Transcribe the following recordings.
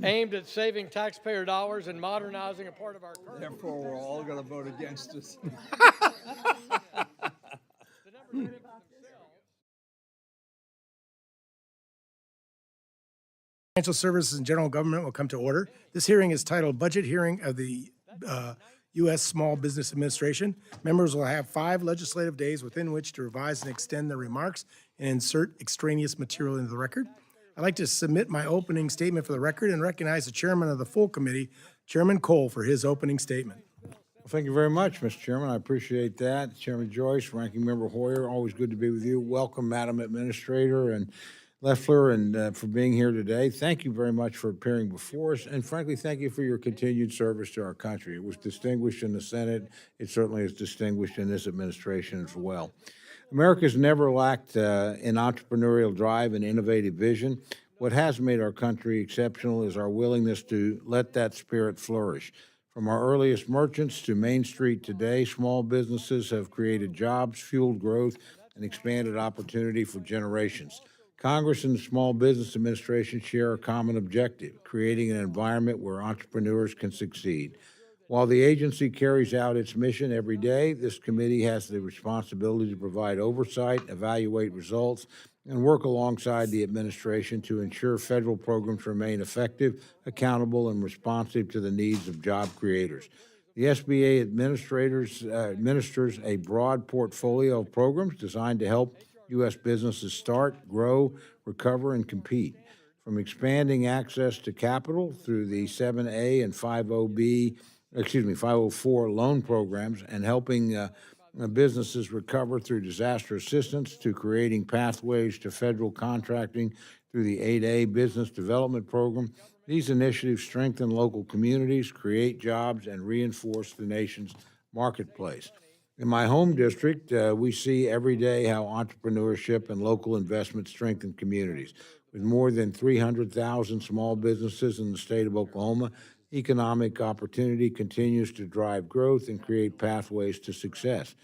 aimed at saving taxpayer dollars and modernizing a part of our current. Therefore, we're all going to vote against this. Financial Services and General Government will come to order. This hearing is titled Budget Hearing of the U.S. Small Business Administration. Members will have 5 legislative days within which to revise and extend their remarks and insert extraneous material into the record. I'd like to submit my opening statement for the record and recognize the chairman of the full committee, Chairman Cole, for his opening statement. Well, thank you very much, Mr. Chairman. I appreciate that. Chairman Joyce, Ranking Member Hoyer, always good to be with you. Welcome, Madam Administrator and Loeffler, and for being here today. Thank you very much for appearing before us, and frankly, thank you for your continued service to our country. It was distinguished in the Senate. It certainly is distinguished in this administration as well. America's never lacked an entrepreneurial drive and innovative vision. What has made our country exceptional is our willingness to let that spirit flourish. From our earliest merchants to Main Street today, small businesses have created jobs, fueled growth, and expanded opportunity for generations. Congress and the Small Business Administration share a common objective, creating an environment where entrepreneurs can succeed. While the agency carries out its mission every day, this committee has the responsibility to provide oversight, evaluate results, and work alongside the administration to ensure federal programs remain effective, accountable, and responsive to the needs of job creators. The SBA administers a broad portfolio of programs designed to help U.S. businesses start, grow, recover, and compete. From expanding access to capital through the 7A and 504 loan programs and helping businesses recover through disaster assistance to creating pathways to federal contracting through the 8A Business Development Program, these initiatives strengthen local communities, create jobs, and reinforce the nation's marketplace. In my home district, we see every day how entrepreneurship and local investment strengthen communities. With more than 300,000 small businesses in the state of Oklahoma, economic opportunity continues to drive growth and create pathways to success.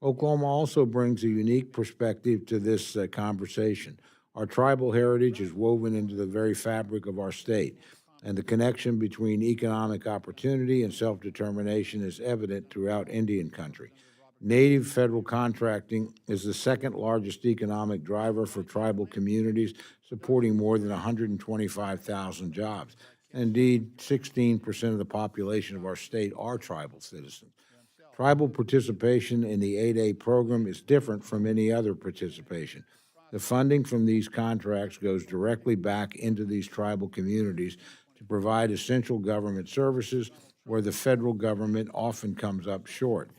Oklahoma also brings a unique perspective to this conversation. Our tribal heritage is woven into the very fabric of our state, and the connection between economic opportunity and self-determination is evident throughout Indian country. Native federal contracting is the second largest economic driver for tribal communities, supporting more than 125,000 jobs. Indeed, 16% of the population of our state are tribal citizens. Tribal participation in the 8A program is different from any other participation. The funding from these contracts goes directly back into these tribal communities to provide essential government services where the federal government often comes up short.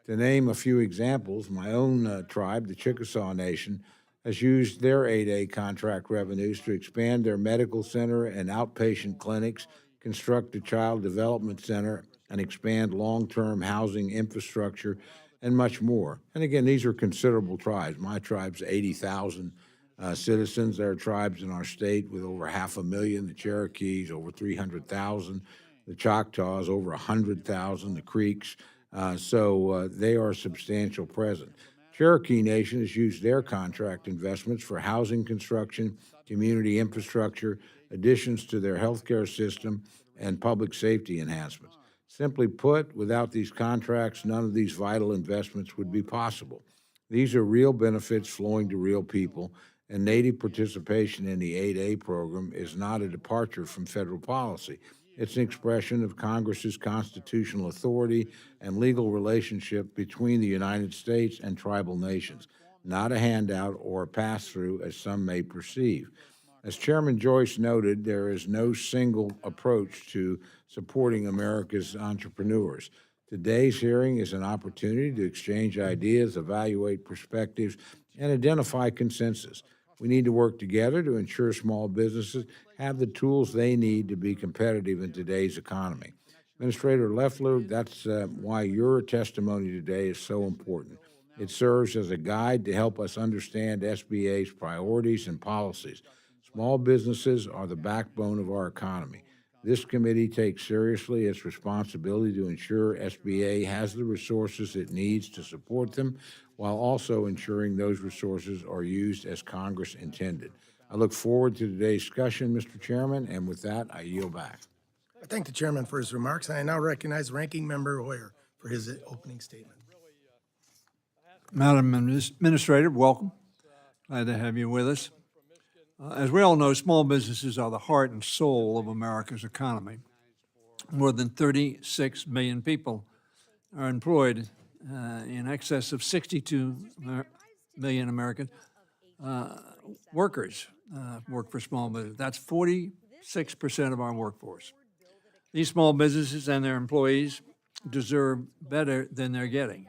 To name a few examples, my own tribe, the Chickasaw Nation, has used their 8A contract revenues to expand their medical center and outpatient clinics, construct a child development center, and expand long-term housing infrastructure, and much more. And again, these are considerable tribes. My tribe's 80,000 citizens. There are tribes in our state with over 500,000, the Cherokees, over 300,000, the Choctaws, over 100,000, the Creeks. So they are substantial present. Cherokee Nation has used their contract investments for housing construction, community infrastructure, additions to their healthcare system, and public safety enhancements. Simply put, without these contracts, none of these vital investments would be possible. These are real benefits flowing to real people, and Native participation in the 8A program is not a departure from federal policy. It's an expression of Congress's constitutional authority and legal relationship between the United States and tribal nations, not a handout or a pass-through as some may perceive. As Chairman Joyce noted, there is no single approach to supporting America's entrepreneurs. Today's hearing is an opportunity to exchange ideas, evaluate perspectives, and identify consensus. We need to work together to ensure small businesses have the tools they need to be competitive in today's economy. Administrator Loeffler, that's why your testimony today is so important. It serves as a guide to help us understand SBA's priorities and policies. Small businesses are the backbone of our economy. This committee takes seriously its responsibility to ensure SBA has the resources it needs to support them, while also ensuring those resources are used as Congress intended. I look forward to today's discussion, Mr. Chairman, and with that, I yield back. I thank the chairman for his remarks, and I now recognize Ranking Member Hoyer for his opening statement. Madam Administrator, welcome. Glad to have you with us. As we all know, small businesses are the heart and soul of America's economy. More than 36 million people are employed, in excess of 62 million American workers work for small business. That's 46% of our workforce. These small businesses and their employees deserve better than they're getting.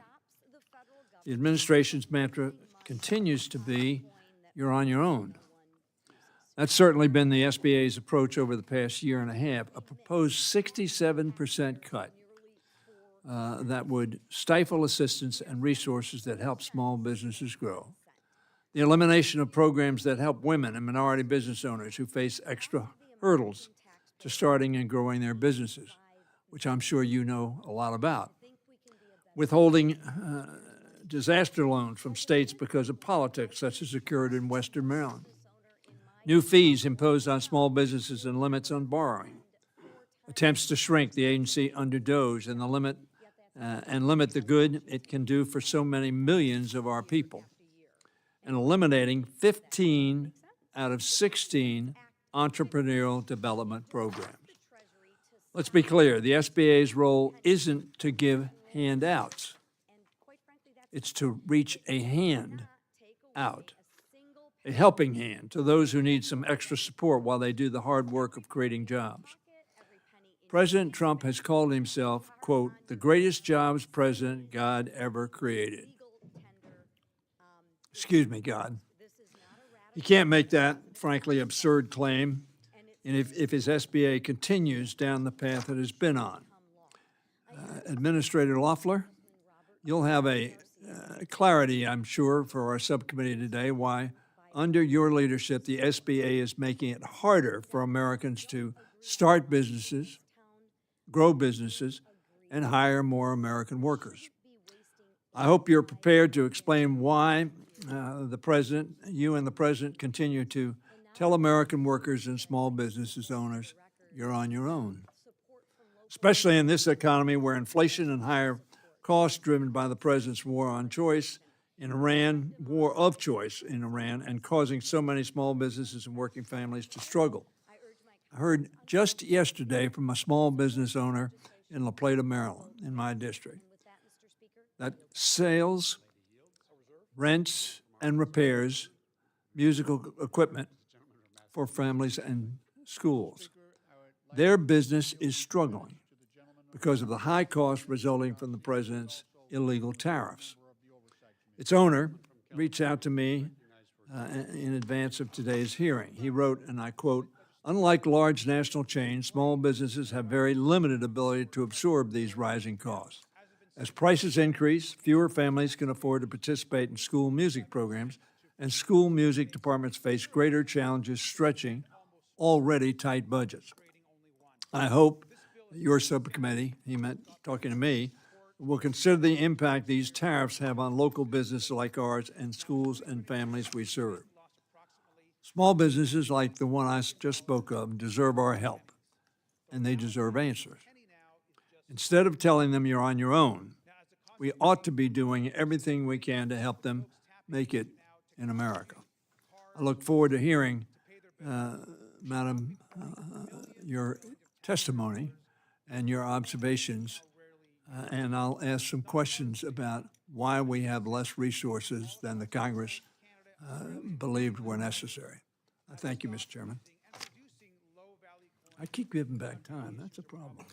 The administration's mantra continues to be, you're on your own. That's certainly been the SBA's approach over the past year and a half, a proposed 67% cut that would stifle assistance and resources that help small businesses grow. The elimination of programs that help women and minority business owners who face extra hurdles to starting and growing their businesses, which I'm sure you know a lot about. Withholding disaster loans from states because of politics, such as occurred in Western Maryland. New fees imposed on small businesses and limits on borrowing. Attempts to shrink the agency under DOGE and limit the good it can do for so many millions of our people. And eliminating 15 out of 16 entrepreneurial development programs. Let's be clear, the SBA's role isn't to give handouts. It's to reach a hand out, a helping hand to those who need some extra support while they do the hard work of creating jobs. President Trump has called himself, quote, the greatest jobs president God ever created. Excuse me, God. He can't make that, frankly, absurd claim, and if his SBA continues down the path it has been on. Administrator Loeffler, you'll have a clarity, I'm sure, for our subcommittee today, why, under your leadership, the SBA is making it harder for Americans to start businesses, grow businesses, and hire more American workers. I hope you're prepared to explain why you and the president continue to tell American workers and small businesses owners, you're on your own. Especially in this economy where inflation and higher costs driven by the president's war on choice in Iran, war of choice in Iran, and causing so many small businesses and working families to struggle. I heard just yesterday from a small business owner in La Plata, Maryland, in my district, that sales, rents, and repairs musical equipment for families and schools. Their business is struggling because of the high cost resulting from the president's illegal tariffs. Its owner reached out to me in advance of today's hearing. He wrote, and I quote, unlike large national chains, small businesses have very limited ability to absorb these rising costs. As prices increase, fewer families can afford to participate in school music programs, and school music departments face greater challenges stretching already tight budgets. I hope that your subcommittee, he meant talking to me, will consider the impact these tariffs have on local businesses like ours and schools and families we serve. Small businesses like the one I just spoke of deserve our help, and they deserve answers. Instead of telling them you're on your own, we ought to be doing everything we can to help them make it in America. I look forward to hearing, Madam, your testimony and your observations, and I'll ask some questions about why we have less resources than the Congress believed were necessary. I thank you, Mr. Chairman. I keep giving back time. That's a problem.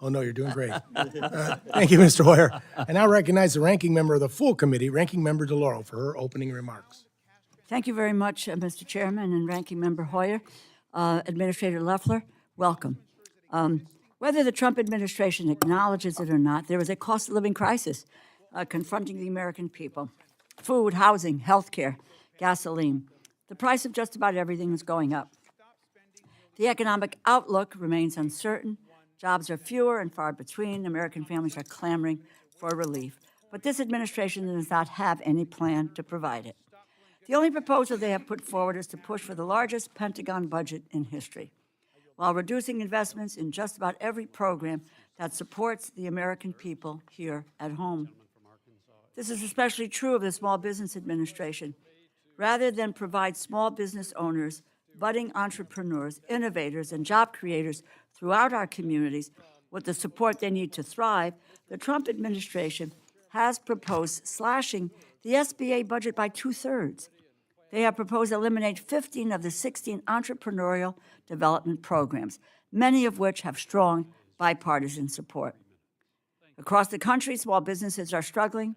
Oh, no, you're doing great. Thank you, Mr. Hoyer. I now recognize the ranking member of the full committee, Ranking Member DeLauro, for her opening remarks. Thank you very much, Mr. Chairman and Ranking Member Hoyer. Administrator Loeffler, welcome. Whether the Trump administration acknowledges it or not, there is a cost of living crisis confronting the American people. Food, housing, health care, gasoline. The price of just about everything is going up. The economic outlook remains uncertain. Jobs are fewer and far between. American families are clamoring for relief. But this administration does not have any plan to provide it. The only proposal they have put forward is to push for the largest Pentagon budget in history, while reducing investments in just about every program that supports the American people here at home. This is especially true of the Small Business Administration. Rather than provide small business owners, budding entrepreneurs, innovators, and job creators throughout our communities with the support they need to thrive, the Trump administration has proposed slashing the SBA budget by 2/3. They have proposed to eliminate 15 of the 16 entrepreneurial development programs, many of which have strong bipartisan support. Across the country, small businesses are struggling.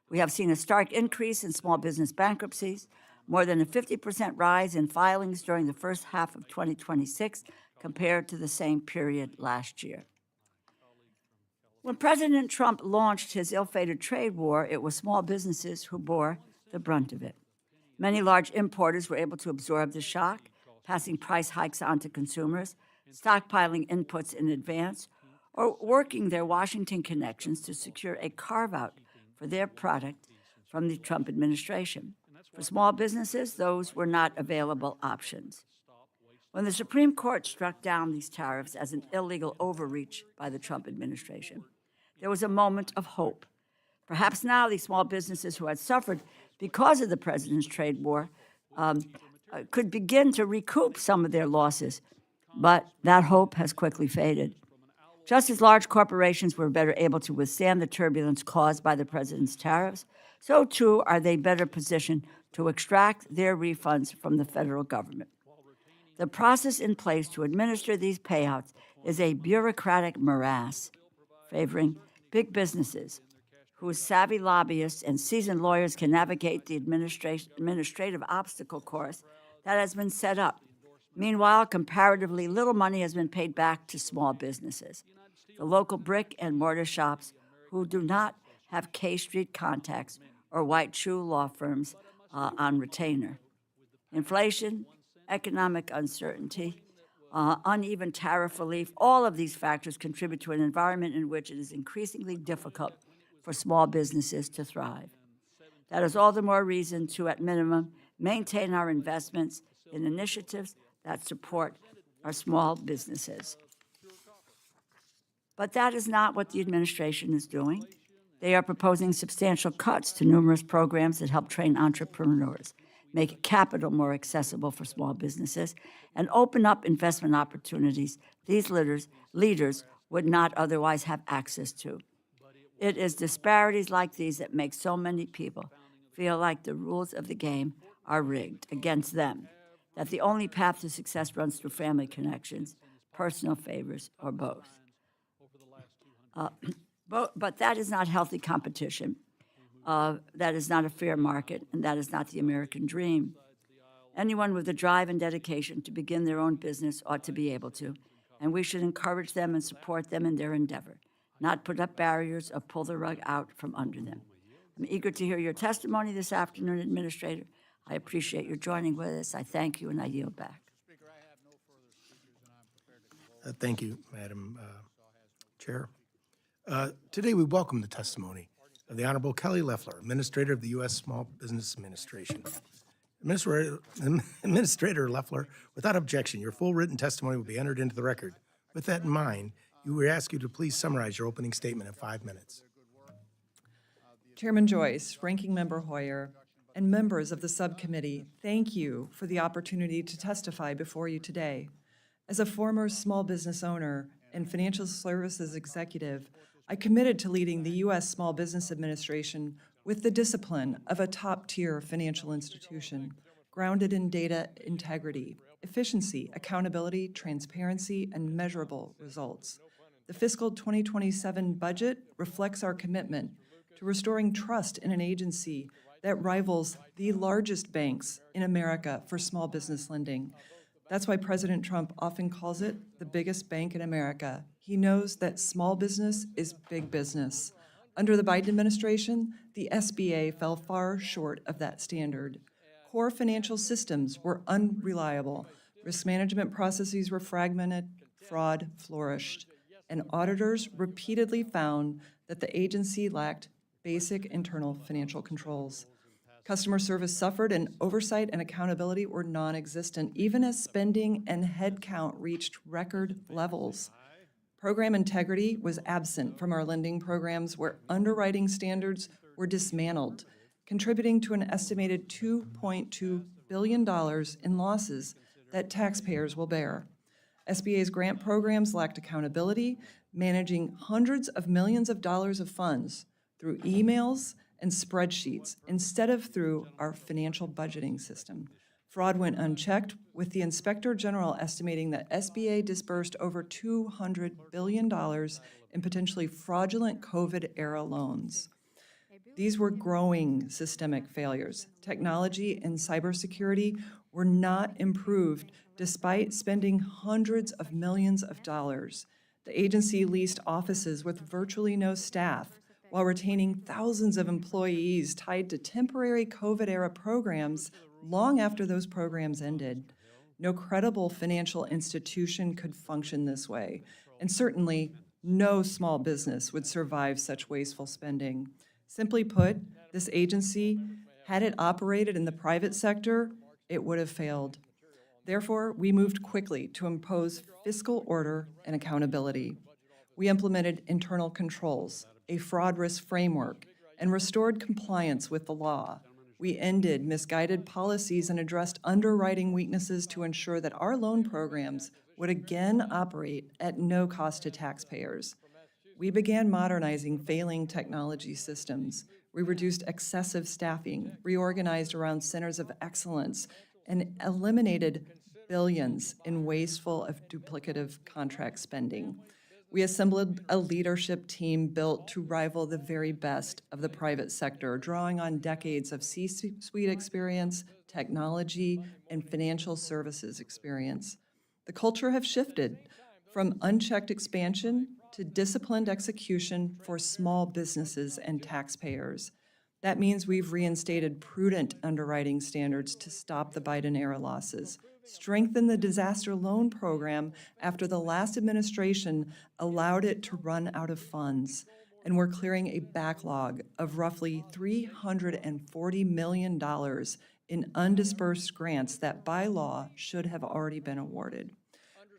We have seen a stark increase in small business bankruptcies, more than a 50% rise in filings during the first half of 2026 compared to the same period last year. When President Trump launched his ill-fated trade war, it was small businesses who bore the brunt of it. Many large importers were able to absorb the shock, passing price hikes on to consumers, stockpiling inputs in advance, or working their Washington connections to secure a carve-out for their product from the Trump administration. For small businesses, those were not available options. When the Supreme Court struck down these tariffs as an illegal overreach by the Trump administration, there was a moment of hope. Perhaps now these small businesses who had suffered because of the president's trade war could begin to recoup some of their losses, but that hope has quickly faded. Just as large corporations were better able to withstand the turbulence caused by the president's tariffs, so too are they better positioned to extract their refunds from the federal government. The process in place to administer these payouts is a bureaucratic morass favoring big businesses whose savvy lobbyists and seasoned lawyers can navigate the administrative obstacle course that has been set up. Meanwhile, comparatively little money has been paid back to small businesses, the local brick and mortar shops who do not have K Street contacts or white shoe law firms on retainer. Inflation, economic uncertainty, uneven tariff relief, all of these factors contribute to an environment in which it is increasingly difficult for small businesses to thrive. That is all the more reason to, at minimum, maintain our investments in initiatives that support our small businesses. But that is not what the administration is doing. They are proposing substantial cuts to numerous programs that help train entrepreneurs, make capital more accessible for small businesses, and open up investment opportunities these leaders would not otherwise have access to. It is disparities like these that make so many people feel like the rules of the game are rigged against them, that the only path to success runs through family connections, personal favors, or both. But that is not healthy competition. That is not a fair market, and that is not the American dream. Anyone with the drive and dedication to begin their own business ought to be able to, and we should encourage them and support them in their endeavor, not put up barriers or pull the rug out from under them. I'm eager to hear your testimony this afternoon, Administrator. I appreciate your joining with us. I thank you, and I yield back. Thank you, Madam Chair. Today, we welcome the testimony of the Kelly Loeffler, Administrator of the U.S. Small Business Administration. Administrator Loeffler, without objection, your full written testimony will be entered into the record. With that in mind, we ask you to please summarize your opening statement in 5 minutes. Chairman Joyce, Ranking Member Hoyer, and members of the subcommittee, thank you for the opportunity to testify before you today. As a former small business owner and financial services executive, I committed to leading the U.S. Small Business Administration with the discipline of a top-tier financial institution, grounded in data integrity, efficiency, accountability, transparency, and measurable results. The fiscal 2027 budget reflects our commitment to restoring trust in an agency that rivals the largest banks in America for small business lending. That's why President Trump often calls it the biggest bank in America. He knows that small business is big business. Under the Biden administration, the SBA fell far short of that standard. Core financial systems were unreliable. Risk management processes were fragmented. Fraud flourished. And auditors repeatedly found that the agency lacked basic internal financial controls. Customer service suffered, and oversight and accountability were non-existent, even as spending and headcount reached record levels. Program integrity was absent from our lending programs, where underwriting standards were dismantled, contributing to an estimated $2.2 billion in losses that taxpayers will bear. SBA's grant programs lacked accountability, managing hundreds of millions of dollars of funds through emails and spreadsheets instead of through our financial budgeting system. Fraud went unchecked, with the Inspector General estimating that SBA disbursed over $200 billion in potentially fraudulent COVID-era loans. These were growing systemic failures. Technology and cybersecurity were not improved despite spending hundreds of millions of dollars. The agency leased offices with virtually no staff, while retaining thousands of employees tied to temporary COVID-era programs long after those programs ended. No credible financial institution could function this way, and certainly no small business would survive such wasteful spending. Simply put, this agency, had it operated in the private sector, it would have failed. Therefore, we moved quickly to impose fiscal order and accountability. We implemented internal controls, a fraud risk framework, and restored compliance with the law. We ended misguided policies and addressed underwriting weaknesses to ensure that our loan programs would again operate at no cost to taxpayers. We began modernizing failing technology systems. We reduced excessive staffing, reorganized around centers of excellence, and eliminated billions in wasteful of duplicative contract spending. We assembled a leadership team built to rival the very best of the private sector, drawing on decades of C-suite experience, technology, and financial services experience. The culture has shifted from unchecked expansion to disciplined execution for small businesses and taxpayers. That means we've reinstated prudent underwriting standards to stop the Biden-era losses, strengthened the disaster loan program after the last administration allowed it to run out of funds, and we're clearing a backlog of roughly $340 million in undisbursed grants that by law should have already been awarded.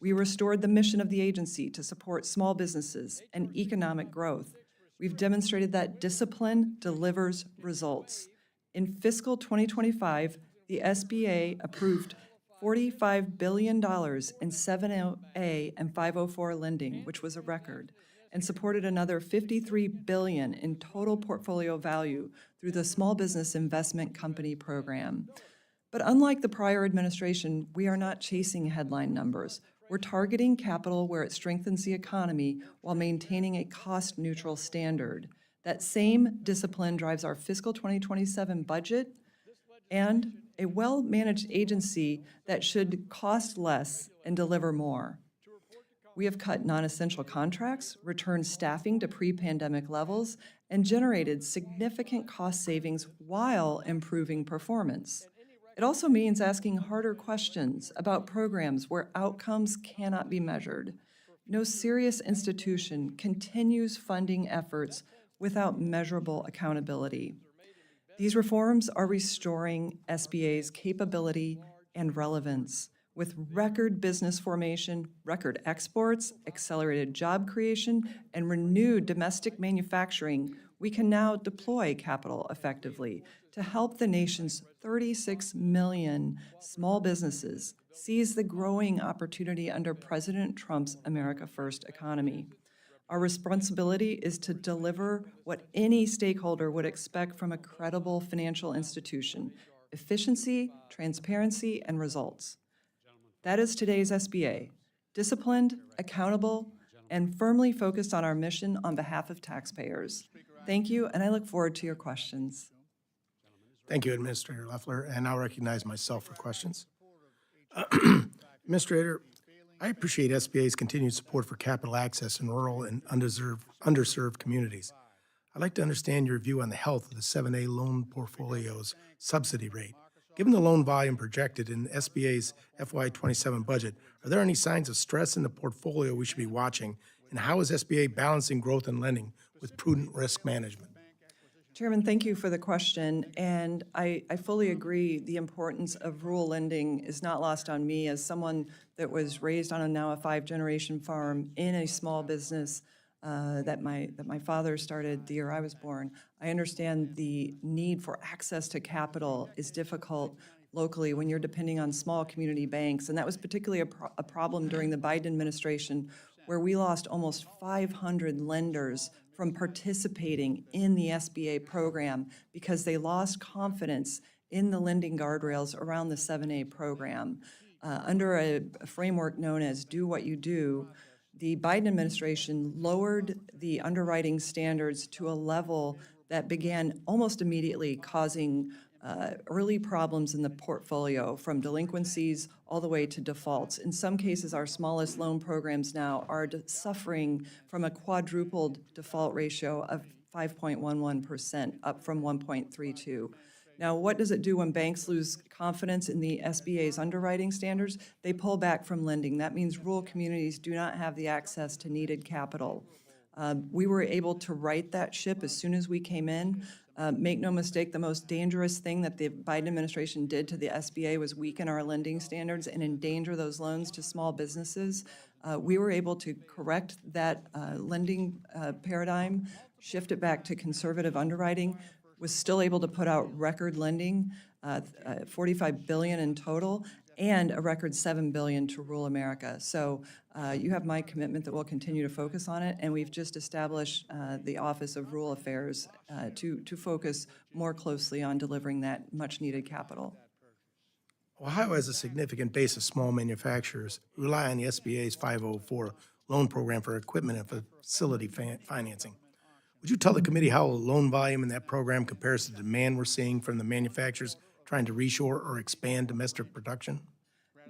We restored the mission of the agency to support small businesses and economic growth. We've demonstrated that discipline delivers results. In fiscal 2025, the SBA approved $45 billion in 7A and 504 lending, which was a record, and supported another $53 billion in total portfolio value through the Small Business Investment Company program. But unlike the prior administration, we are not chasing headline numbers. We're targeting capital where it strengthens the economy while maintaining a cost-neutral standard. That same discipline drives our fiscal 2027 budget and a well-managed agency that should cost less and deliver more. We have cut non-essential contracts, returned staffing to pre-pandemic levels, and generated significant cost savings while improving performance. It also means asking harder questions about programs where outcomes cannot be measured. No serious institution continues funding efforts without measurable accountability. These reforms are restoring SBA's capability and relevance. With record business formation, record exports, accelerated job creation, and renewed domestic manufacturing, we can now deploy capital effectively to help the nation's 36 million small businesses seize the growing opportunity under President Trump's America First economy. Our responsibility is to deliver what any stakeholder would expect from a credible financial institution: efficiency, transparency, and results. That is today's SBA: disciplined, accountable, and firmly focused on our mission on behalf of taxpayers. Thank you, and I look forward to your questions. Thank you, Administrator Loeffler, and I'll recognize myself for questions. Administrator, I appreciate SBA's continued support for capital access in rural and underserved communities. I'd like to understand your view on the health of the 7A loan portfolio's subsidy rate. Given the loan volume projected in SBA's FY27 budget, are there any signs of stress in the portfolio we should be watching, and how is SBA balancing growth and lending with prudent risk management? Chairman, thank you for the question, and I fully agree the importance of rural lending is not lost on me as someone that was raised on a 5-generation farm in a small business that my father started the year I was born. I understand the need for access to capital is difficult locally when you're depending on small community banks, and that was particularly a problem during the Biden administration, where we lost almost 500 lenders from participating in the SBA program because they lost confidence in the lending guardrails around the 7A program. Under a framework known as Do What You Do, the Biden administration lowered the underwriting standards to a level that began almost immediately causing early problems in the portfolio, from delinquencies all the way to defaults. In some cases, our smallest loan programs now are suffering from a quadrupled default ratio of 5.11%, up from 1.32. Now, what does it do when banks lose confidence in the SBA's underwriting standards? They pull back from lending. That means rural communities do not have the access to needed capital. We were able to right that ship as soon as we came in. Make no mistake, the most dangerous thing that the Biden administration did to the SBA was weaken our lending standards and endanger those loans to small businesses. We were able to correct that lending paradigm, shift it back to conservative underwriting, was still able to put out record lending, $45 billion in total, and a record $7 billion to rural America. So you have my commitment that we'll continue to focus on it, and we've just established the Office of Rural Affairs to focus more closely on delivering that much-needed capital. Ohio has a significant base of small manufacturers who rely on the SBA's 504 loan program for equipment and facility financing. Would you tell the committee how loan volume in that program compares to the demand we're seeing from the manufacturers trying to reshore or expand domestic production?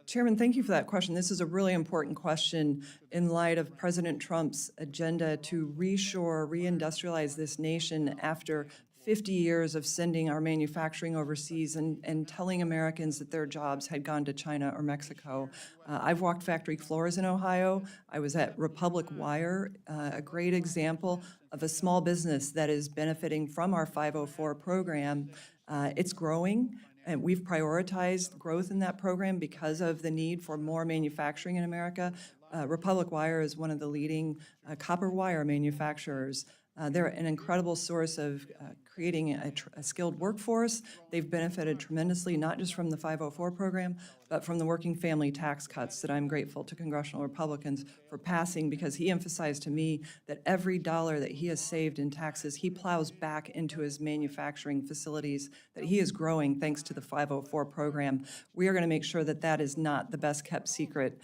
Chairman, thank you for that question. This is a really important question in light of President Trump's agenda to reshore, reindustrialize this nation after 50 years of sending our manufacturing overseas and telling Americans that their jobs had gone to China or Mexico. I've walked factory floors in Ohio. I was at Republic Wire, a great example of a small business that is benefiting from our 504 program. It's growing, and we've prioritized growth in that program because of the need for more manufacturing in America. Republic Wire is one of the leading copper wire manufacturers. They're an incredible source of creating a skilled workforce. They've benefited tremendously, not just from the 504 program, but from the working family tax cuts that I'm grateful to congressional Republicans for passing, because he emphasized to me that every dollar that he has saved in taxes, he plows back into his manufacturing facilities that he is growing thanks to the 504 program. We are going to make sure that that is not the best kept secret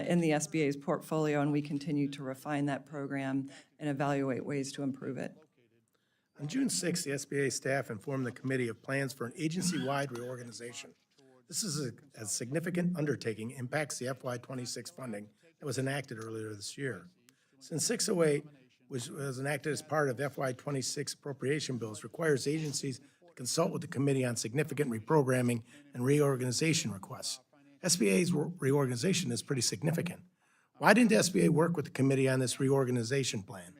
in the SBA's portfolio, and we continue to refine that program and evaluate ways to improve it. On June 6th, the SBA staff informed the committee of plans for an agency-wide reorganization. This is a significant undertaking, impacts the FY26 funding that was enacted earlier this year. Since 608, which was enacted as part of FY26 appropriation bills, requires agencies to consult with the committee on significant reprogramming and reorganization requests. SBA's reorganization is pretty significant. Why didn't the SBA work with the committee on this reorganization plan?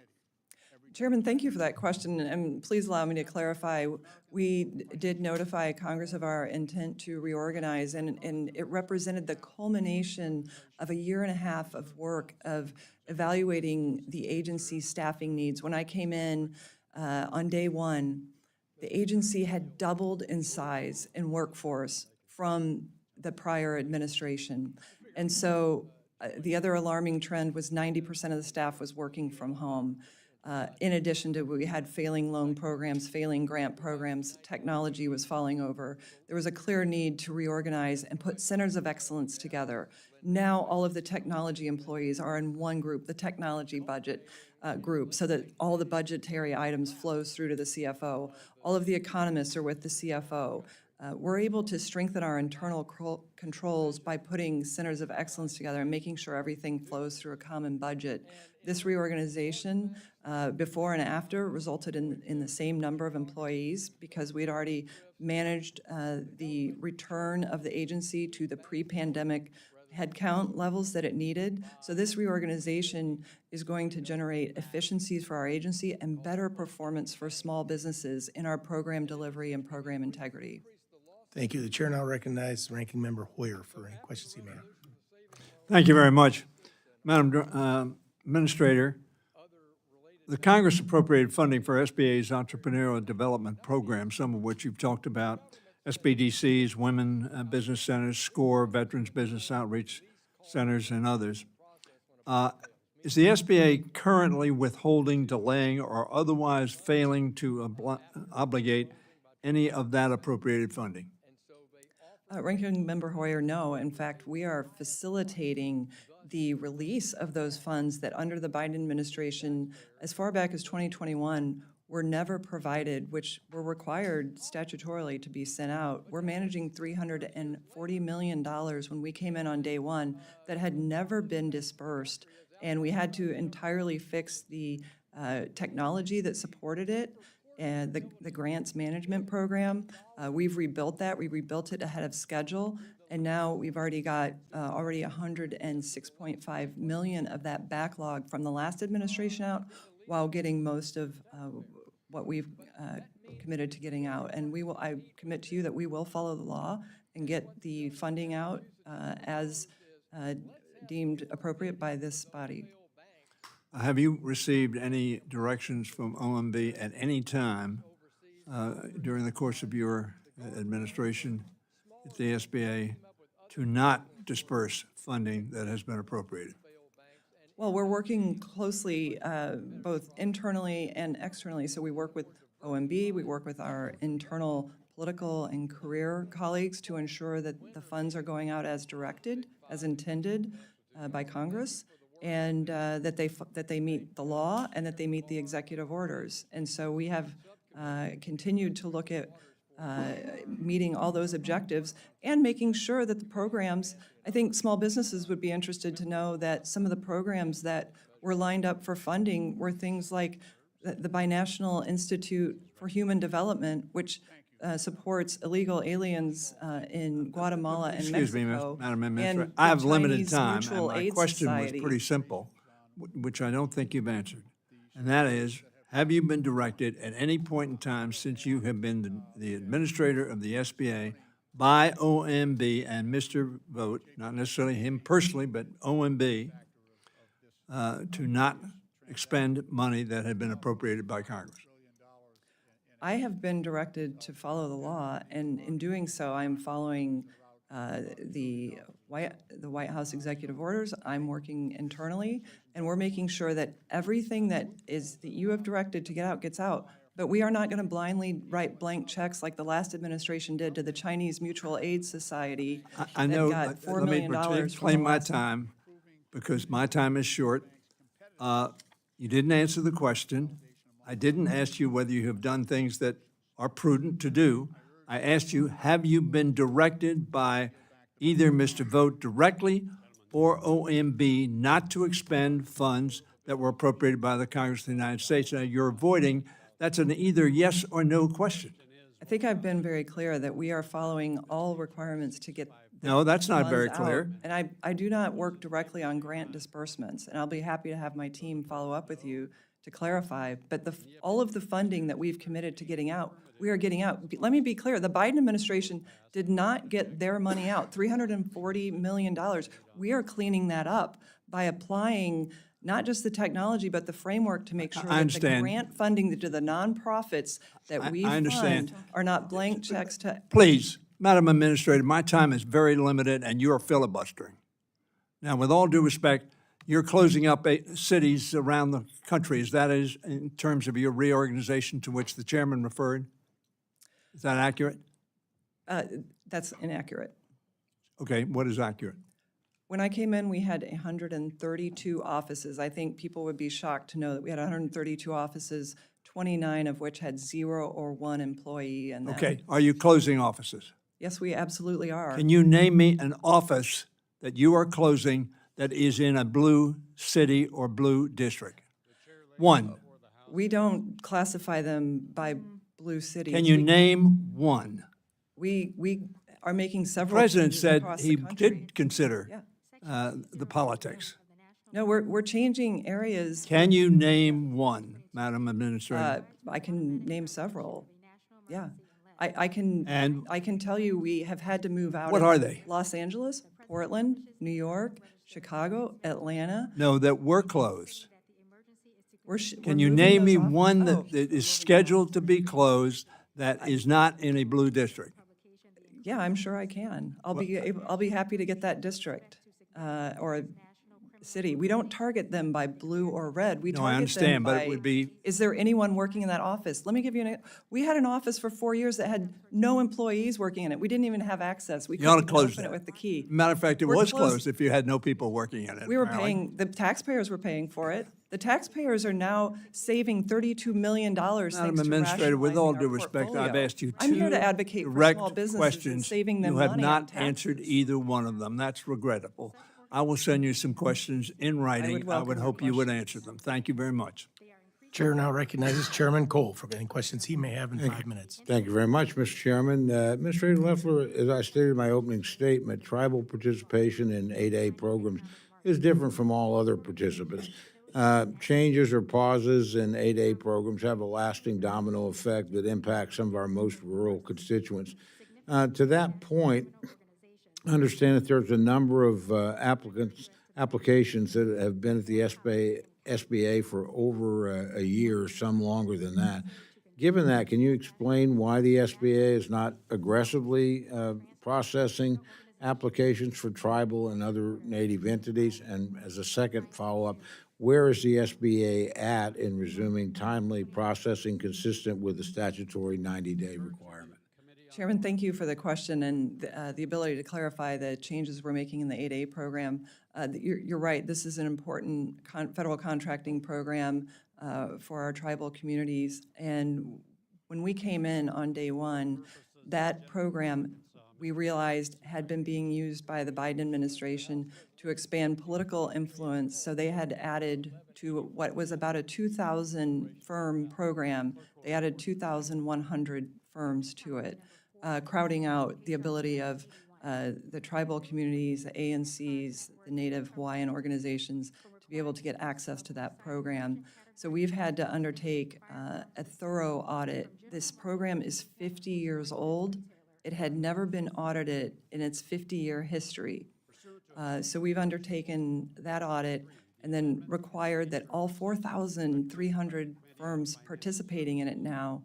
Chairman, thank you for that question, and please allow me to clarify. We did notify Congress of our intent to reorganize, and it represented the culmination of a year and a half of work of evaluating the agency's staffing needs. When I came in on day one, the agency had doubled in size and workforce from the prior administration. And so the other alarming trend was 90% of the staff was working from home. In addition to, we had failing loan programs, failing grant programs, technology was falling over. There was a clear need to reorganize and put centers of excellence together. Now all of the technology employees are in one group, the technology budget group, so that all the budgetary items flows through to the CFO. All of the economists are with the CFO. We're able to strengthen our internal controls by putting centers of excellence together and making sure everything flows through a common budget. This reorganization, before and after, resulted in the same number of employees because we'd already managed the return of the agency to the pre-pandemic headcount levels that it needed. So this reorganization is going to generate efficiencies for our agency and better performance for small businesses in our program delivery and program integrity. Thank you. The chair now recognizes Ranking Member Hoyer for any questions he may have. Thank you very much. Madam Administrator, the Congress appropriated funding for SBA's entrepreneurial development program, some of which you've talked about, SBDCs, Women Business Centers, SCORE, Veterans Business Outreach Centers, and others. Is the SBA currently withholding, delaying, or otherwise failing to obligate any of that appropriated funding? Ranking Member Hoyer, no. In fact, we are facilitating the release of those funds that under the Biden administration, as far back as 2021, were never provided, which were required statutorily to be sent out. We're managing $340 million when we came in on day one that had never been dispersed, and we had to entirely fix the technology that supported it and the grants management program. We've rebuilt that. We rebuilt it ahead of schedule, and now we've already got already $106.5 million of that backlog from the last administration out, while getting most of what we've committed to getting out. And I commit to you that we will follow the law and get the funding out as deemed appropriate by this body. Have you received any directions from OMB at any time during the course of your administration at the SBA to not disperse funding that has been appropriated? Well, we're working closely both internally and externally. So we work with OMB, we work with our internal political and career colleagues to ensure that the funds are going out as directed, as intended by Congress, and that they meet the law and that they meet the executive orders. And so we have continued to look at meeting all those objectives and making sure that the programs, I think small businesses would be interested to know that some of the programs that were lined up for funding were things like the Binational Institute for Human Development, which supports illegal aliens in Guatemala and Excuse me, Mexico. Madam Administrator. and I have the limited Chinese time, and Mutual my Aid question Society. was pretty simple, which I don't think you've answered. And that is, have you been directed at any point in time since you have been the administrator of the SBA by OMB and Mr. Vogt, not necessarily him personally, but OMB, to not expend money that had been appropriated by Congress? I have been directed to follow the law, and in doing so, I'm following the White House executive orders. I'm working internally, and we're making sure that everything that you have directed to get out gets out. But we are not going to blindly write blank checks like the last administration did to the Chinese Mutual Aid Society. I know. That got $4 Let me million claim my time, because my time is short. You didn't answer the question. I didn't ask you whether you have done things that are prudent to do. I asked you, have you been directed by either Mr. Vogt directly or OMB not to expend funds that were appropriated by the Congress of the United States? Now, you're avoiding, that's an either yes or no question. I think I've been very clear that we are following all requirements to get the No, that's not very funds out. clear. And I do not work directly on grant disbursements, and I'll be happy to have my team follow up with you to clarify. But all of the funding that we've committed to getting out, we are getting out. Let me be clear, the Biden administration did not get their money out, $340 million. We are cleaning that up by applying not just the technology, but the framework to make sure that the understand. grant funding to the nonprofits that we I understand. fund are not blank checks to. Please, Madam Administrator, my time is very limited, and you are filibustering. Now, with all due respect, you're closing up 8 cities around the country. Is that in terms of your reorganization to which the chairman referred? Is that accurate? That's inaccurate. Okay, what is accurate? When I came in, we had 132 offices. I think people would be shocked to know that we had 132 offices, 29 of which had 0 or 1 employee in them. Okay, are you closing offices? Yes, we absolutely are. Can you name me an office that you are closing that is in a blue city or blue district? One. We don't classify them by blue cities. Can you name one? We are making The several president changes said across he the country. did consider Yeah. the politics. No, we're changing areas. Can you name one, Madam Administrator? I can name several. Yeah. I can And- I can tell you we have had to move out. What of are they? Los Angeles, Portland, New York, Chicago, Atlanta. No, that were closed. Can you name me one that is scheduled to be closed that is not in a blue district? Yeah, I'm sure I can. I'll be happy to get that district or city. We don't target them by blue or red. We No, I target them understand, but it by, would be- is there anyone working in that office? Let me give you we had an office for 4 years that had no employees working in it. We didn't even have access. We You ought to couldn't close open that. it with the key. Matter of fact, it We're was closed. closed if you had no people working in it. We were apparently. paying, the taxpayers were paying for it. The taxpayers are now saving $32 million thanks to Madam Administrator, with all rationalizing due our respect, I've portfolio. asked you I'm here two to advocate for direct small businesses and questions. saving them You have money on not answered taxes. either one of them. That's regrettable. I will send you some questions in writing. I welcome would your hope you would answer them. Thank you very much. Chair now recognizes Chairman Cole for any questions he may have in 5 minutes. Thank you very much, Mr. Chairman. Administrator Loeffler, as I stated in my opening statement, tribal participation in 8A programs is different from all other participants. Changes or pauses in 8A programs have a lasting domino effect that impacts some of our most rural constituents. To that point, I understand that there's a number of applications that have been at the SBA for over a year, some longer than that. Given that, can you explain why the SBA is not aggressively processing applications for tribal and other Native entities? And as a second follow-up, where is the SBA at in resuming timely processing consistent with the statutory 90-day requirement? Chairman, thank you for the question and the ability to clarify the changes we're making in the 8A program. You're right, this is an important federal contracting program for our tribal communities. And when we came in on day one, that program, we realized, had been being used by the Biden administration to expand political influence. So they had added to what was about a 2,000 firm program, they added 2,100 firms to it, crowding out the ability of the tribal communities, the ANCs, the Native Hawaiian organizations to be able to get access to that program. So we've had to undertake a thorough audit. This program is 50 years old. It had never been audited in its 50-year history. So we've undertaken that audit and then required that all 4,300 firms participating in it now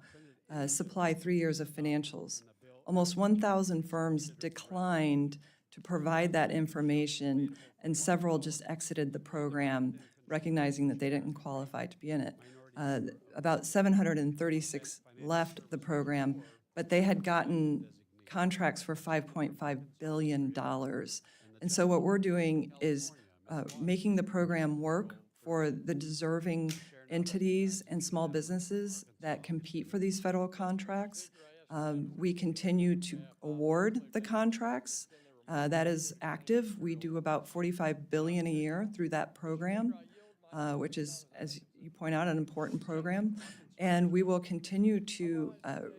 supply 3 years of financials. Almost 1,000 firms declined to provide that information, and several just exited the program, recognizing that they didn't qualify to be in it. About 736 left the program, but they had gotten contracts for $5.5 billion. And so what we're doing is making the program work for the deserving entities and small businesses that compete for these federal contracts. We continue to award the contracts. That is active. We do about $45 billion a year through that program, which is, as you point out, an important program. And we will continue to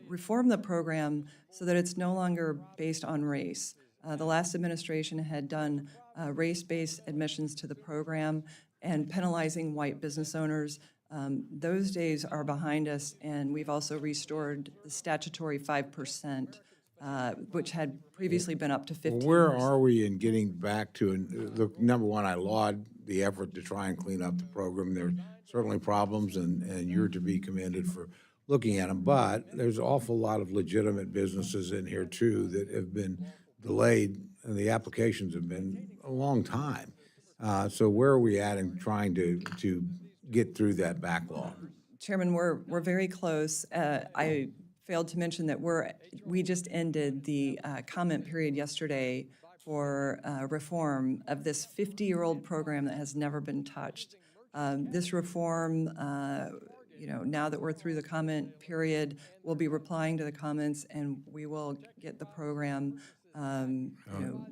reform the program so that it's no longer based on race. The last administration had done race-based admissions to the program and penalizing white business owners. Those days are behind us, and we've also restored the statutory 5%, which had previously been up to 15%. Where are we in getting back to, and look, number one, I laud the effort to try and clean up the program. There's certainly problems, and you're to be commended for looking at them, but there's an awful lot of legitimate businesses in here too that have been delayed, and the applications have been a long time. So where are we at in trying to get through that backlog? Chairman, we're very close. I failed to mention that we just ended the comment period yesterday for reform of this 50-year-old program that has never been touched. This reform, now that we're through the comment period, we'll be replying to the comments, and we will get the program.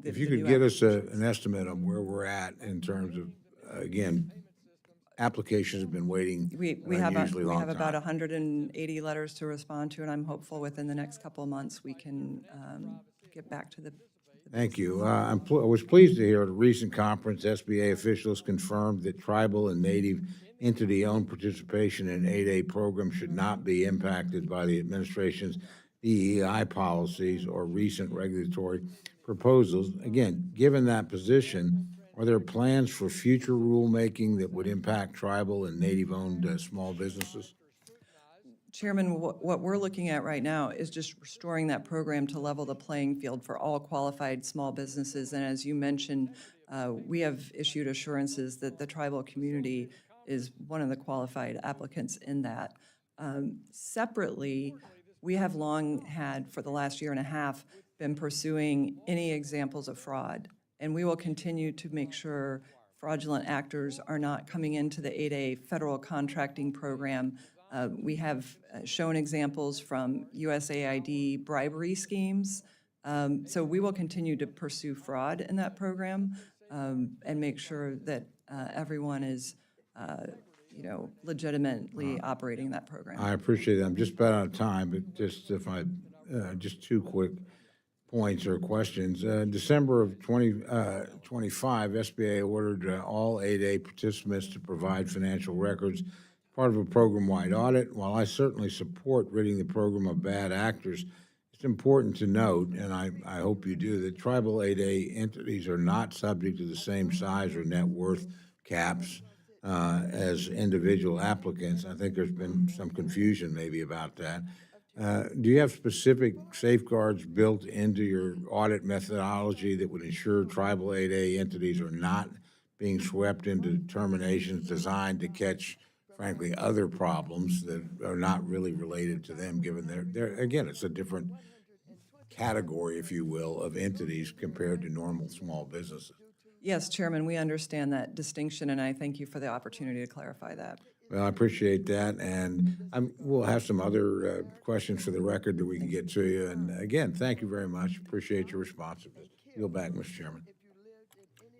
If you could get us an estimate on where we're at in terms of, again, applications have been waiting We an have unusually long about time. 180 letters to respond to, and I'm hopeful within the next couple of months we can get back to the Thank you. I was pleased to hear at a recent conference, SBA officials confirmed that tribal and native entity-owned participation in 8A programs should not be impacted by the administration's DEI policies or recent regulatory proposals. Again, given that position, are there plans for future rulemaking that would impact tribal and native-owned small businesses? Chairman, what we're looking at right now is just restoring that program to level the playing field for all qualified small businesses. And as you mentioned, we have issued assurances that the tribal community is one of the qualified applicants in that. Separately, we have long had, for the last year and a half, been pursuing any examples of fraud. And we will continue to make sure fraudulent actors are not coming into the 8A federal contracting program. We have shown examples from USAID bribery schemes. So we will continue to pursue fraud in that program and make sure that everyone is, legitimately operating that program. I appreciate it. I'm just about out of time, but just just two quick points or questions. December of 2025, SBA ordered all 8A participants to provide financial records, part of a program-wide audit. While I certainly support ridding the program of bad actors, it's important to note, and I hope you do, that tribal 8A entities are not subject to the same size or net worth caps as individual applicants. I think there's been some confusion maybe about that. Do you have specific safeguards built into your audit methodology that would ensure tribal 8A entities are not being swept into determinations designed to catch, frankly, other problems that are not really related to them, given they're again, it's a different category, if you will, of entities compared to normal small businesses? Yes, Chairman, we understand that distinction, and I thank you for the opportunity to clarify that. Well, I appreciate that, and we'll have some other questions for the record that we can get to you. And again, thank you very much. Appreciate your responsiveness. Yield back, Mr. Chairman.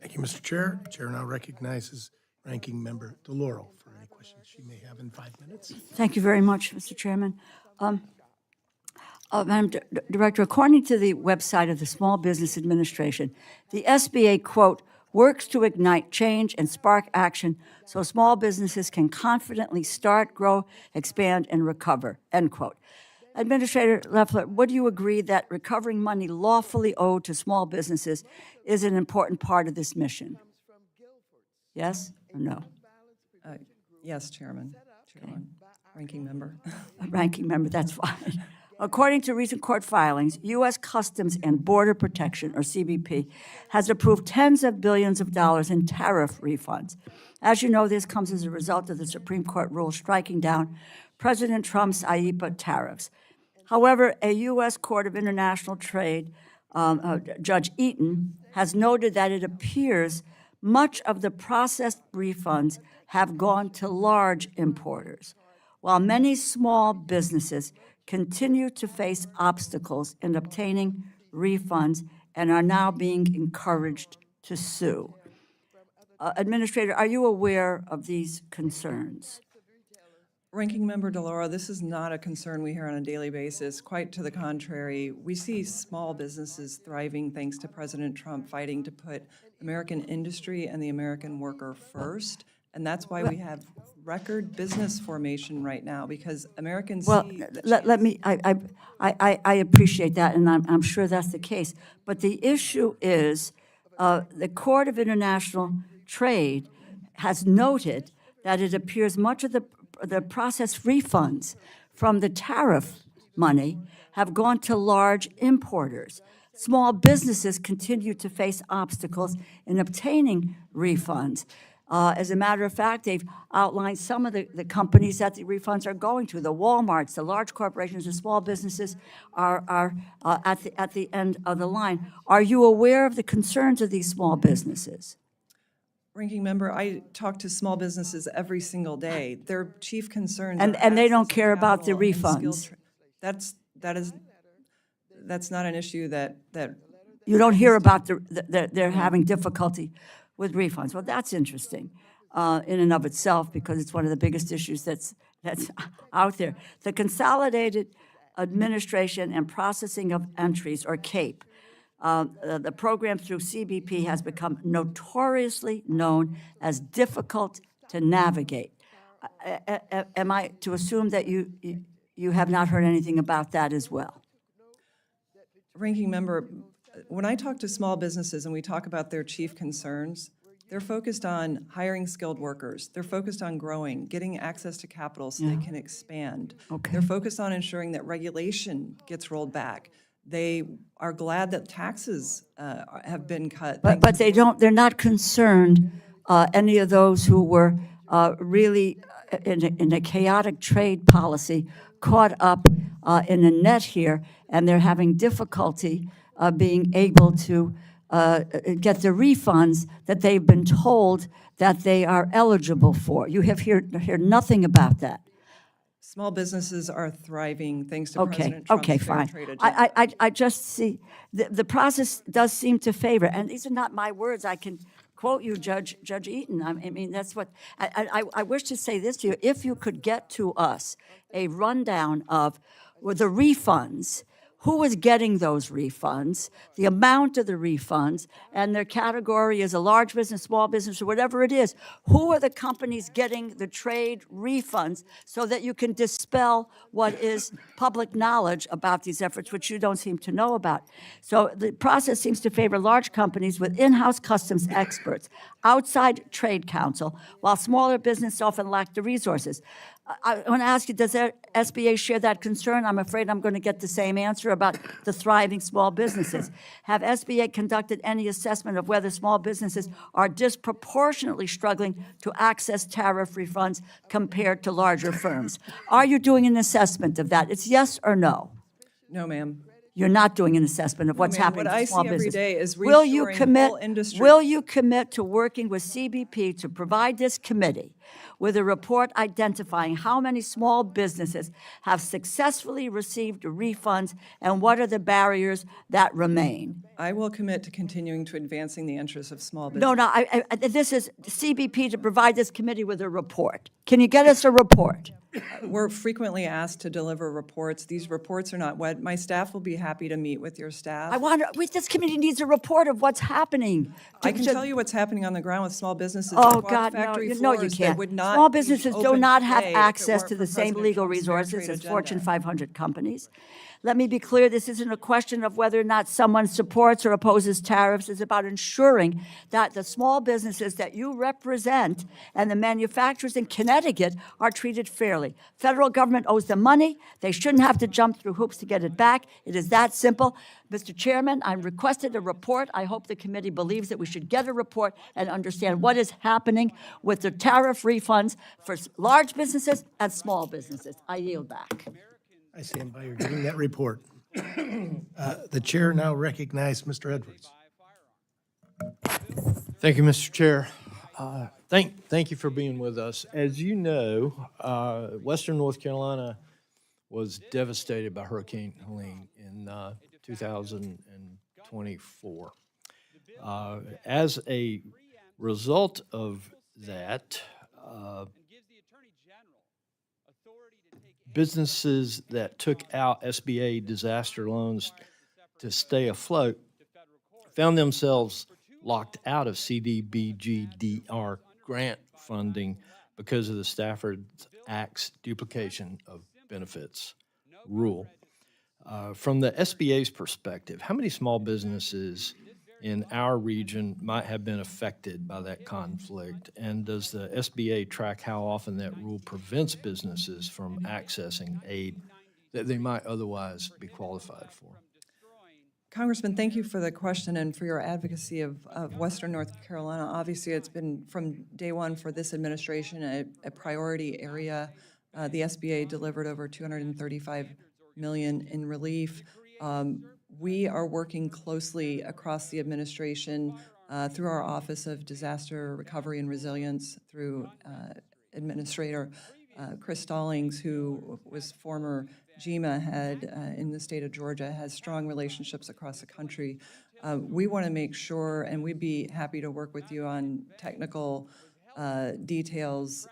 Thank you, Mr. Chair. The chair now recognizes Ranking Member DeLauro for any questions she may have in 5 minutes. Thank you very much, Mr. Chairman. Madam Director, according to the website of the Small Business Administration, the SBA, quote, works to ignite change and spark action so small businesses can confidently start, grow, expand, and recover, end quote. Administrator Loeffler, would you agree that recovering money lawfully owed to small businesses is an important part of this mission? Yes or no? Yes, Chairman. Ranking Member. Ranking Member, that's fine. According to recent court filings, U.S. Customs and Border Protection, or CBP, has approved tens of billions of dollars in tariff refunds. As you know, this comes as a result of the Supreme Court rule striking down President Trump's IEEPA tariffs. However, a U.S. Court of International Trade, Judge Eaton, has noted that it appears much of the processed refunds have gone to large importers, while many small businesses continue to face obstacles in obtaining refunds and are now being encouraged to sue. Administrator, are you aware of these concerns? Ranking Member DeLauro, this is not a concern we hear on a daily basis. Quite to the contrary, we see small businesses thriving thanks to President Trump fighting to put American industry and the American worker first. And that's why we have record business formation right now, because Americans Well, see let me, I appreciate that, and I'm sure that's the case. But the issue is, the Court of International Trade has noted that it appears much of the processed refunds from the tariff money have gone to large importers. Small businesses continue to face obstacles in obtaining refunds. As a matter of fact, they've outlined some of the companies that the refunds are going to. The Walmarts, the large corporations, the small businesses are at the end of the line. Are you aware of the concerns of these small businesses? Ranking Member, I talk to small businesses every single day. Their chief concerns And are they don't access to care about the capital and skilled refunds. That's not an issue that You don't hear about they're having difficulty with refunds. Well, that's interesting in and of itself, because it's one of the biggest issues that's out there. The Consolidated Administration and Processing of Entries, or CAPE, The program through CBP has become notoriously known as difficult to navigate. Am I to assume that you have not heard anything about that as well? Ranking Member, when I talk to small businesses and we talk about their chief concerns, they're focused on hiring skilled workers. They're focused on growing, getting access to capital so they can expand. Okay. They're focused on ensuring that regulation gets rolled back. They are glad that taxes have been cut. But they're not concerned, any of those who were really in a chaotic trade policy caught up in a net here, and they're having difficulty being able to get the refunds that they've been told that they are eligible for. You have heard nothing about that. Small businesses are thriving thanks to Okay, President Trump's okay, fair fine. trade agenda. I just see, the process does seem to favor, and these are not my words, I can quote you, Judge Eaton. I mean, that's what, I wish to say this to you, if you could get to us a rundown of the refunds, who is getting those refunds, the amount of the refunds, and their category is a large business, small business, or whatever it is. Who are the companies getting the trade refunds so that you can dispel what is public knowledge about these efforts, which you don't seem to know about? So the process seems to favor large companies with in-house customs experts, outside trade counsel, while smaller businesses often lack the resources. I want to ask you, does the SBA share that concern? I'm afraid I'm going to get the same answer about the thriving small businesses. Have SBA conducted any assessment of whether small businesses are disproportionately struggling to access tariff refunds compared to larger firms? Are you doing an assessment of that? It's yes or no? No, ma'am. You're not doing an assessment of what's ma'am. happening What to I small see every business. day is Will you reshoring commit? whole industry. Will you commit to working with CBP to provide this committee with a report identifying how many small businesses have successfully received refunds and what are the barriers that remain? I will commit to continuing to advancing the interests of small business. No, this is CBP to provide this committee with a report. Can you get us a report? We're frequently asked to deliver reports. These reports are not wet. My staff will be happy to meet with your staff. This committee needs a report of what's happening. I can tell you what's happening on the ground with small businesses. Oh, I've walked God, no, factory you floors that can't. would not Small be businesses do open not have today if it access weren't to for the same President legal Trump's fair resources trade as Fortune agenda. 500 companies. Let me be clear, this isn't a question of whether or not someone supports or opposes tariffs. It's about ensuring that the small businesses that you represent and the manufacturers in Connecticut are treated fairly. Federal government owes them money. They shouldn't have to jump through hoops to get it back. It is that simple. Mr. Chairman, I requested a report. I hope the committee believes that we should get a report and understand what is happening with the tariff refunds for large businesses and small businesses. I yield back. I stand by your getting that report. The chair now recognizes Mr. Edwards. Thank you, Mr. Chair. Thank you for being with us. As you know, Western North Carolina was devastated by Hurricane Helene in 2024. As a result of that, businesses that took out SBA disaster loans to stay afloat found themselves locked out of CDBG-DR grant funding because of the Stafford Act's duplication of benefits rule. From the SBA's perspective, how many small businesses in our region might have been affected by that conflict? And does the SBA track how often that rule prevents businesses from accessing aid that they might otherwise be qualified for? Congressman, thank you for the question and for your advocacy of Western North Carolina. Obviously, it's been from day one for this administration a priority area. The SBA delivered over $235 million in relief. We are working closely across the administration through our Office of Disaster Recovery and Resilience, through Administrator Chris Stallings, who was former GMA head in the state of Georgia, has strong relationships across the country. We want to make sure, and we'd be happy to work with you on technical details,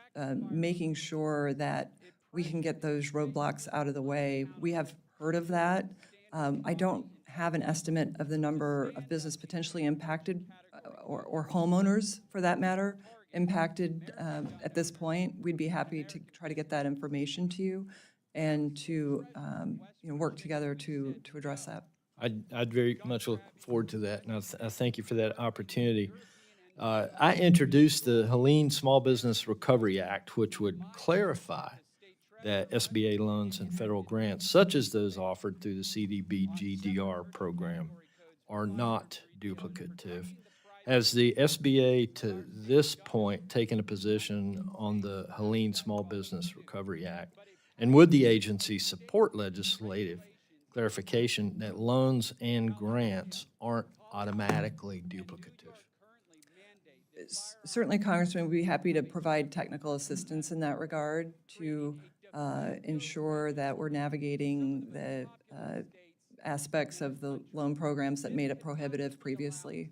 making sure that we can get those roadblocks out of the way. We have heard of that. I don't have an estimate of the number of business potentially impacted, or homeowners, for that matter, impacted at this point, we'd be happy to try to get that information to you and to work together to address that. I'd very much look forward to that, and I thank you for that opportunity. I introduced the Helene Small Business Recovery Act, which would clarify that SBA loans and federal grants, such as those offered through the CDBG-DR program, are not duplicative. Has the SBA to this point taken a position on the Helene Small Business Recovery Act? And would the agency support legislative clarification that loans and grants aren't automatically duplicative? Certainly, Congressman, we'd be happy to provide technical assistance in that regard to ensure that we're navigating the aspects of the loan programs that made it prohibitive previously.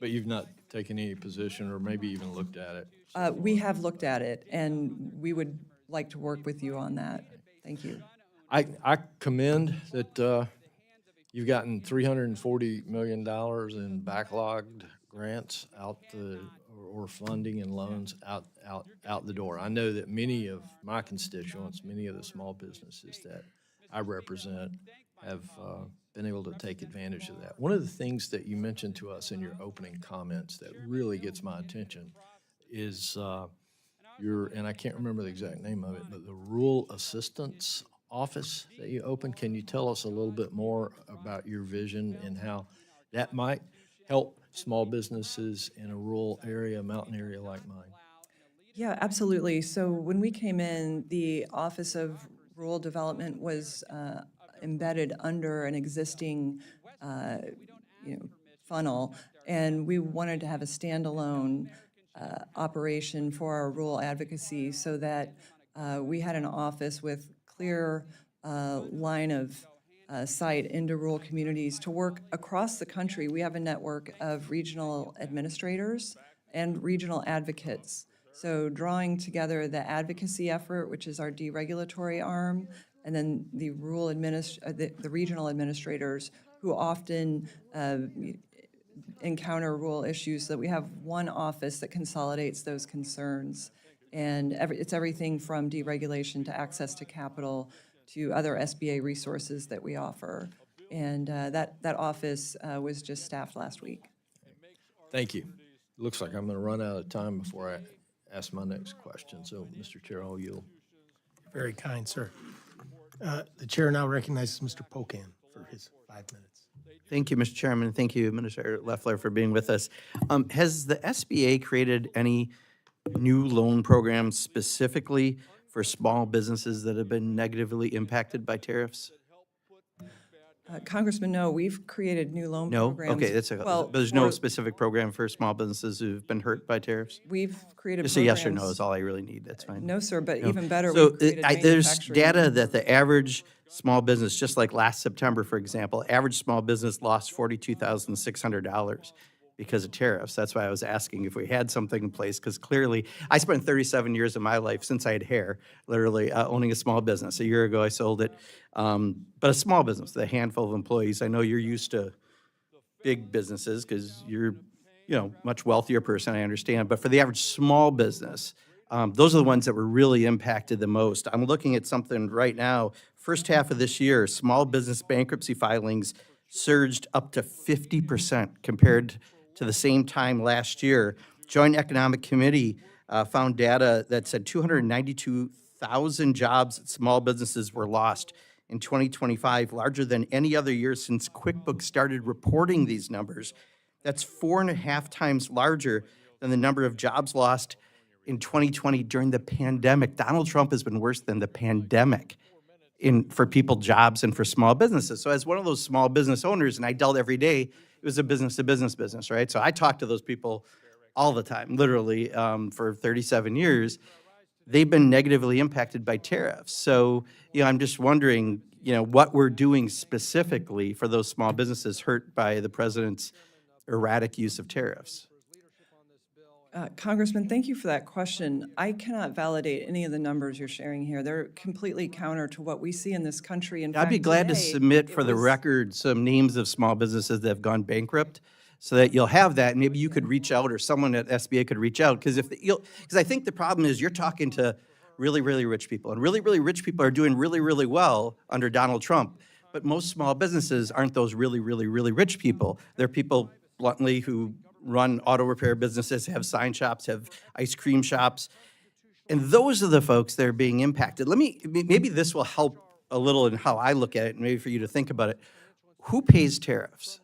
But you've not taken any position or maybe even looked at it? We have looked at it, and we would like to work with you on that. Thank you. I commend that you've gotten $340 million in backlogged grants out or funding and loans out the door. I know that many of my constituents, many of the small businesses that I represent, have been able to take advantage of that. One of the things that you mentioned to us in your opening comments that really gets my attention is and I can't remember the exact name of it, but the Rural Assistance Office that you opened. Can you tell us a little bit more about your vision and how that might help small businesses in a rural area, mountain area like mine? Yeah, absolutely. So when we came in, the Office of Rural Development was embedded under an existing funnel, and we wanted to have a standalone operation for our rural advocacy so that we had an office with clear line of sight into rural communities to work across the country. We have a network of regional administrators and regional advocates. So drawing together the advocacy effort, which is our deregulatory arm, and then the the regional administrators who often encounter rural issues, so that we have one office that consolidates those concerns. And it's everything from deregulation to access to capital to other SBA resources that we offer. And that office was just staffed last week. Thank you. Looks like I'm going to run out of time before I ask my next question. So, Mr. Chair, I'll yield. Very kind, sir. The chair now recognizes Mr. Pocan for his 5 minutes. Thank you, Mr. Chairman. Thank you, Administrator Loeffler, for being with us. Has the SBA created any new loan programs specifically for small businesses that have been negatively impacted by tariffs? Congressman, no, we've created new loan No? programs. Okay, Well, but there's no for- specific program for small businesses who've been hurt by tariffs? We've created Just a yes or no programs- is all I really need, that's fine. No, sir, but No. even better, So we've created there's manufacturing- data that the average small business, just like last September, for example, average small business lost $42,600 because of tariffs. That's why I was asking if we had something in place, because clearly, I spent 37 years of my life since I had hair, literally owning a small business. A year ago, I sold it. But a small business, with a handful of employees. I know you're used to big businesses because you're, much wealthier person, I understand. But for the average small business, those are the ones that were really impacted the most. I'm looking at something right now. First half of this year, small business bankruptcy filings surged up to 50% compared to the same time last year. Joint Economic Committee found data that said 292,000 jobs at small businesses were lost in 2025, larger than any other year since QuickBooks started reporting these numbers. That's 4.5 times larger than the number of jobs lost in 2020 during the pandemic. Donald Trump has been worse than the pandemic for people, jobs, and for small businesses. So as one of those small business owners, and I dealt every day, it was a business-to-business business, right? So I talked to those people all the time, literally, for 37 years. They've been negatively impacted by tariffs. So, I'm just wondering, what we're doing specifically for those small businesses hurt by the president's erratic use of tariffs. Congressman, thank you for that question. I cannot validate any of the numbers you're sharing here. They're completely counter to what we see in this country. In I'd be fact, glad to today, submit it for the was- record some names of small businesses that have gone bankrupt, so that you'll have that, and maybe you could reach out, or someone at SBA could reach out, because I think the problem is you're talking to really, really rich people, and really, really rich people are doing really, really well under Donald Trump, but most small businesses aren't those really, really, really rich people. They're people, bluntly, who run auto repair businesses, have sign shops, have ice cream shops, and those are the folks that are being impacted. Maybe this will help a little in how I look at it, and maybe for you to think about it. Who pays tariffs?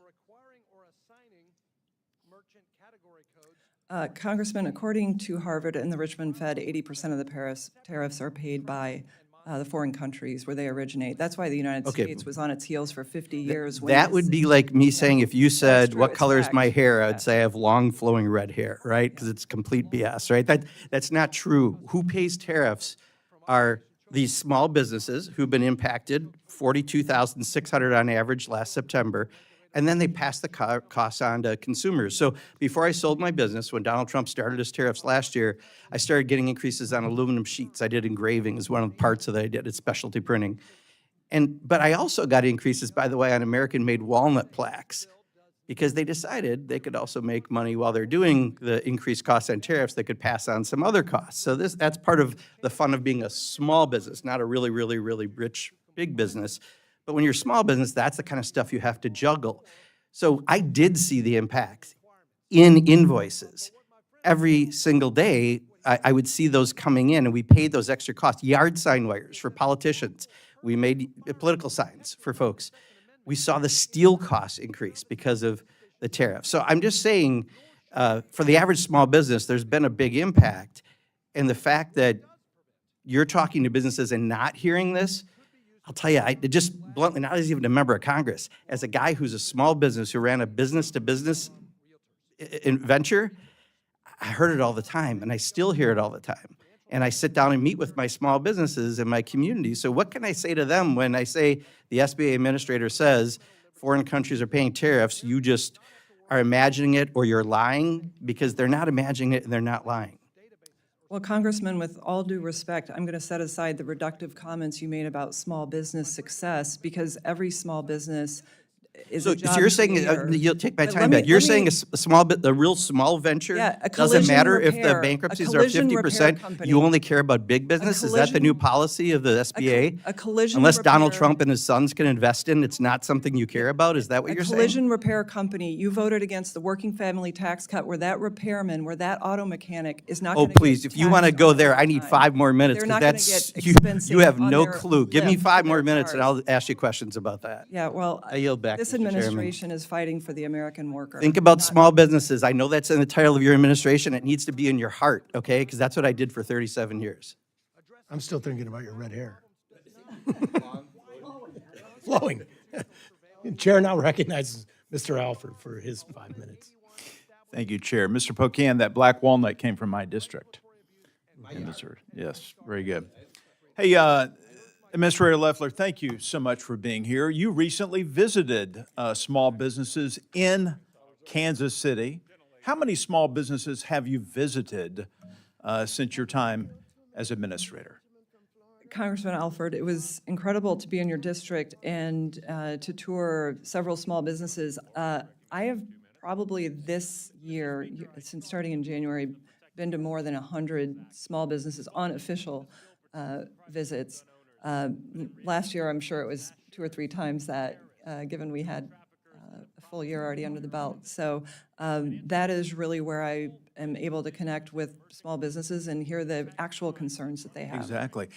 Congressman, according to Harvard and the Richmond Fed, 80% of the tariffs are paid by the foreign countries where they originate. That's why the United Okay. States was on its heels for 50 years. when That this- would be like me saying, if you said, true, what it's color is my fact. hair? Yeah. I'd say I have long flowing red hair, right? Because it's complete BS, right? That's not true. Who pays tariffs are these small businesses who've been impacted, 42,600 on average last September, and then they pass the costs on to consumers. So before I sold my business, when Donald Trump started his tariffs last year, I started getting increases on aluminum sheets. I did engraving as one of the parts that I did. It's specialty printing. But I also got increases, by the way, on American-made walnut plaques, because they decided they could also make money while they're doing the increased costs on tariffs. They could pass on some other costs. So that's part of the fun of being a small business, not a really, really, really rich, big business. But when you're a small business, that's the kind of stuff you have to juggle. So I did see the impact in invoices. Every single day, I would see those coming in, and we paid those extra costs. Yard sign wires for politicians. We made political signs for folks. We saw the steel costs increase because of the tariff. So I'm just saying, for the average small business, there's been a big impact. And the fact that you're talking to businesses and not hearing this, I'll tell you, I just bluntly, not as even a member of Congress, as a guy who's a small business who ran a business-to-business venture, I heard it all the time, and I still hear it all the time. And I sit down and meet with my small businesses in my community. So what can I say to them when I say the SBA administrator says foreign countries are paying tariffs, you just are imagining it or you're lying? Because they're not imagining it and they're not lying. Well, Congressman, with all due respect, I'm going to set aside the reductive comments you made about small business success, because every small business is a job So you're saying, creator. you'll take my But time let me- back, you're let saying me- a real small venture Yeah, a doesn't collision matter if the repair- a bankruptcies are collision repair 50%? company. You only care about big business? Is that the new collision- policy of the SBA? a collision Unless Donald repair- Trump and his sons can invest in, it's not something you care about? Is that what A you're saying? collision repair company, you voted against the working family tax cut where that repairman, where that auto mechanic is not Oh, going to get please, if you want to taxed go on there, their I need time. 5 more minutes, They're because not gonna that's, get you expensive have on no their clue. Give me lift 5 for more their minutes, and cars. I'll ask you questions about that. Yeah, well, I yield back, this Mr. Chairman. administration is fighting for the American worker. Think about small businesses. I know that's in the title of your administration. It needs to be in your heart, okay? Because that's what I did for 37 years. I'm still thinking about your red hair. Flowing. Chair now recognizes Mr. Alford for his 5 minutes. Thank you, Chair. Mr. Pocan, that black walnut came from my district in Missouri. Yes, very good. Hey, Administrator Loeffler, thank you so much for being here. You recently visited small businesses in Kansas City. How many small businesses have you visited since your time as administrator? Congressman Alford, it was incredible to be in your district and to tour several small businesses. I have probably this year, since starting in January, been to more than 100 small businesses on official visits. Last year, I'm sure it was 2 or 3 times that, given we had a full year already under the belt. So that is really where I am able to connect with small businesses and hear the actual concerns that they have. Exactly.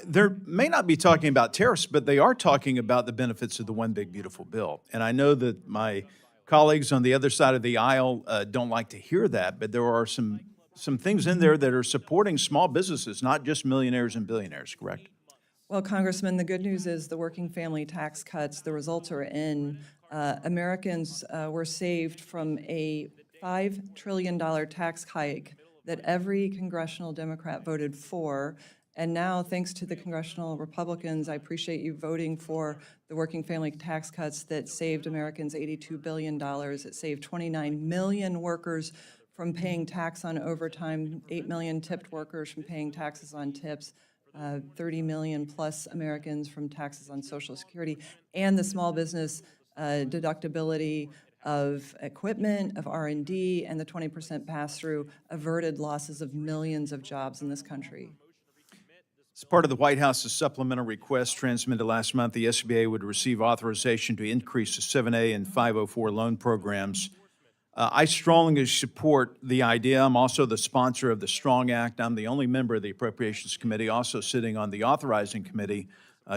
They may not be talking about tariffs, but they are talking about the benefits of the One Big Beautiful Bill. And I know that my colleagues on the other side of the aisle don't like to hear that, but there are some things in there that are supporting small businesses, not just millionaires and billionaires, correct? Well, Congressman, the good news is the working family tax cuts, the results are in. Americans were saved from a $5 trillion tax hike that every congressional Democrat voted for. And now, thanks to the congressional Republicans, I appreciate you voting for the working family tax cuts that saved Americans $82 billion. It saved 29 million workers from paying tax on overtime, 8 million tipped workers from paying taxes on tips, 30 million plus Americans from taxes on Social Security, and the small business deductibility of equipment, of R&D, and the 20% pass-through averted losses of millions of jobs in this country. As part of the White House's supplemental request transmitted last month, the SBA would receive authorization to increase the 7A and 504 loan programs. I strongly support the idea. I'm also the sponsor of the STRONG Act. I'm the only member of the Appropriations Committee, also sitting on the Authorizing Committee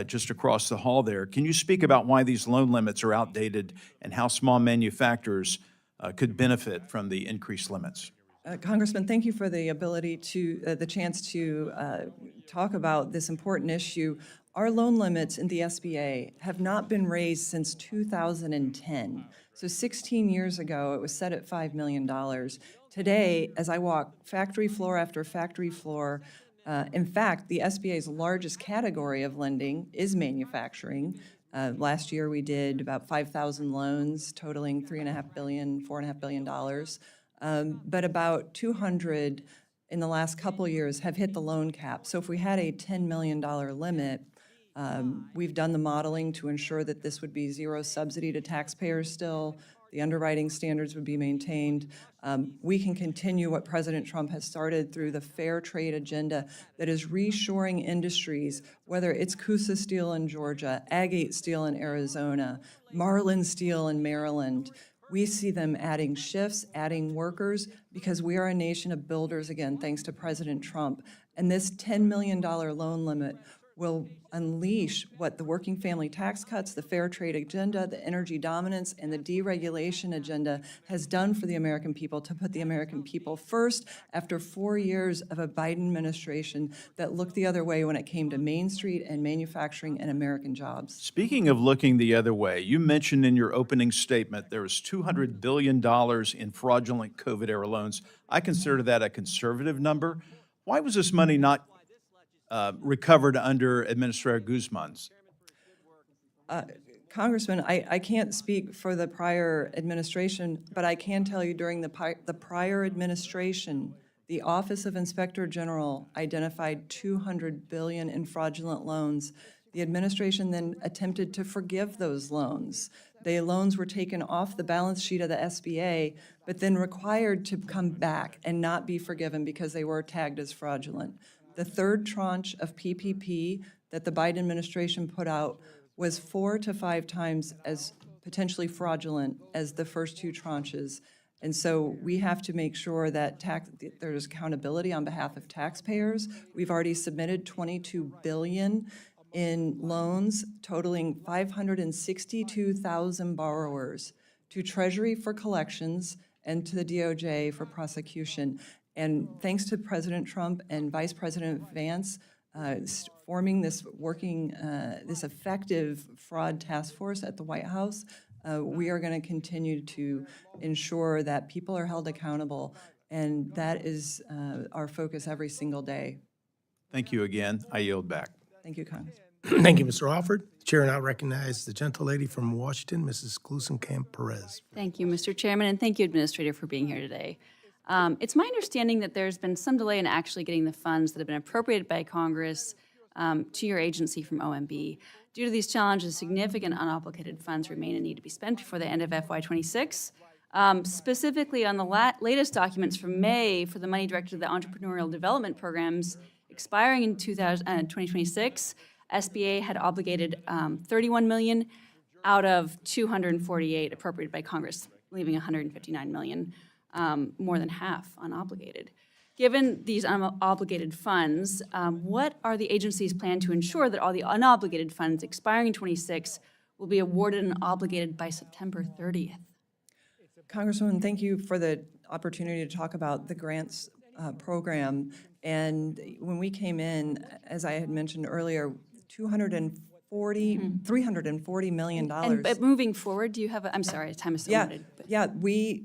just across the hall there. Can you speak about why these loan limits are outdated and how small manufacturers could benefit from the increased limits? Congressman, thank you for the ability to, the chance to talk about this important issue. Our loan limits in the SBA have not been raised since 2010. So 16 years ago, it was set at $5 million. Today, as I walk factory floor after factory floor, in fact, the SBA's largest category of lending is manufacturing. Last year, we did about 5,000 loans totaling $4.5 billion. But about 200 in the last couple years have hit the loan cap. So if we had a $10 million limit, we've done the modeling to ensure that this would be zero subsidy to taxpayers still. The underwriting standards would be maintained. We can continue what President Trump has started through the fair trade agenda that is reshoring industries, whether it's Coosa Steel in Georgia, Agate Steel in Arizona, Marlin Steel in Maryland. We see them adding shifts, adding workers, because we are a nation of builders again, thanks to President Trump. And this $10 million loan limit will unleash what the working family tax cuts, the fair trade agenda, the energy dominance, and the deregulation agenda has done for the American people to put the American people first after 4 years of a Biden administration that looked the other way when it came to Main Street and manufacturing and American jobs. Speaking of looking the other way, you mentioned in your opening statement there was $200 billion in fraudulent COVID-era loans. I consider that a conservative number. Why was this money not recovered under Administrator Guzman's? Congressman, I can't speak for the prior administration, but I can tell you during the prior administration, the Office of Inspector General identified $200 billion in fraudulent loans. The administration then attempted to forgive those loans. The loans were taken off the balance sheet of the SBA, but then required to come back and not be forgiven because they were tagged as fraudulent. The third tranche of PPP that the Biden administration put out was 4 to 5 times as potentially fraudulent as the first 2 tranches. And so we have to make sure that there's accountability on behalf of taxpayers. We've already submitted $22 billion in loans totaling 562,000 borrowers to Treasury for collections and to the DOJ for prosecution. And thanks to President Trump and Vice President Vance forming this this effective fraud task force at the White House, we are going to continue to ensure that people are held accountable, and that is our focus every single day. Thank you again. I yield back. Thank you, Congress. Thank you, Mr. Alford. The chair now recognizes the gentlelady from Washington, Mrs. Glusenkamp-Perez. Thank you, Mr. Chairman, and thank you, Administrator, for being here today. It's my understanding that there's been some delay in actually getting the funds that have been appropriated by Congress to your agency from OMB. Due to these challenges, significant unobligated funds remain and need to be spent before the end of FY26. Specifically on the latest documents from May for the money directed to the entrepreneurial development programs expiring in 2026, SBA had obligated $31 million out of $248 appropriated by Congress, leaving $159 million. More than half unobligated. Given these unobligated funds, what are the agency's plan to ensure that all the unobligated funds expiring in 26 will be awarded and obligated by September 30th? Congresswoman, thank you for the opportunity to talk about the grants program. And when we came in, as I had mentioned earlier, $340 million. But moving forward, do you have I'm sorry, time is so limited. Yeah, we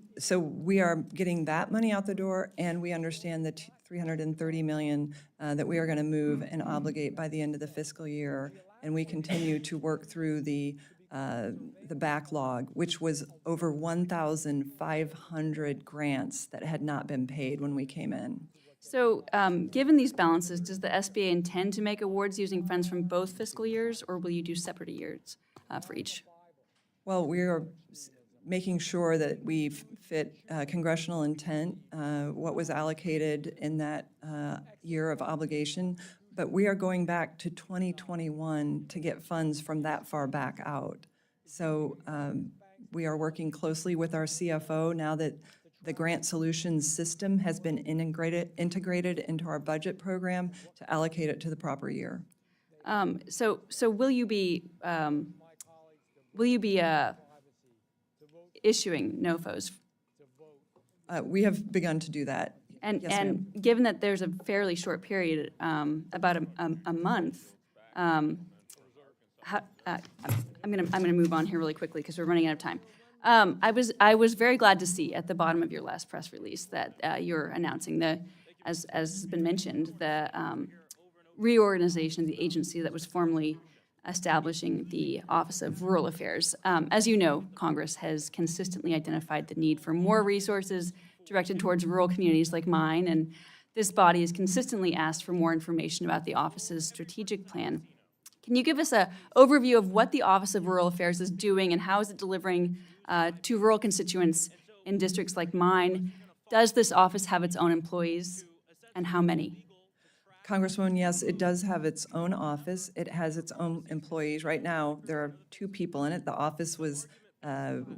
are getting that money out the door, and we understand the $330 million that we are going to move and obligate by the end of the fiscal year. And we continue to work through the the backlog, which was over 1,500 grants that had not been paid when we came in. So, given these balances, does the SBA intend to make awards using funds from both fiscal years, or will you do separate years for each? Well, we are making sure that we fit congressional intent, what was allocated in that year of obligation, but we are going back to 2021 to get funds from that far back out. So we are working closely with our CFO now that the grant solutions system has been integrated into our budget program to allocate it to the proper year. So will you be issuing NOFOs? We have begun to do that. And, Yes, ma'am. and given that there's a fairly short period, about a month, I'm gonna move on here really quickly because we're running out of time. I was very glad to see at the bottom of your last press release that you're announcing as has been mentioned, the reorganization of the agency that was formerly establishing the Office of Rural Affairs. As you know, Congress has consistently identified the need for more resources directed towards rural communities like mine, and this body has consistently asked for more information about the office's strategic plan. Can you give us an overview of what the Office of Rural Affairs is doing and how is it delivering to rural constituents in districts like mine? Does this office have its own employees, and how many? Congresswoman, yes, it does have its own office. It has its own employees. Right now, there are 2 people in it. The office was,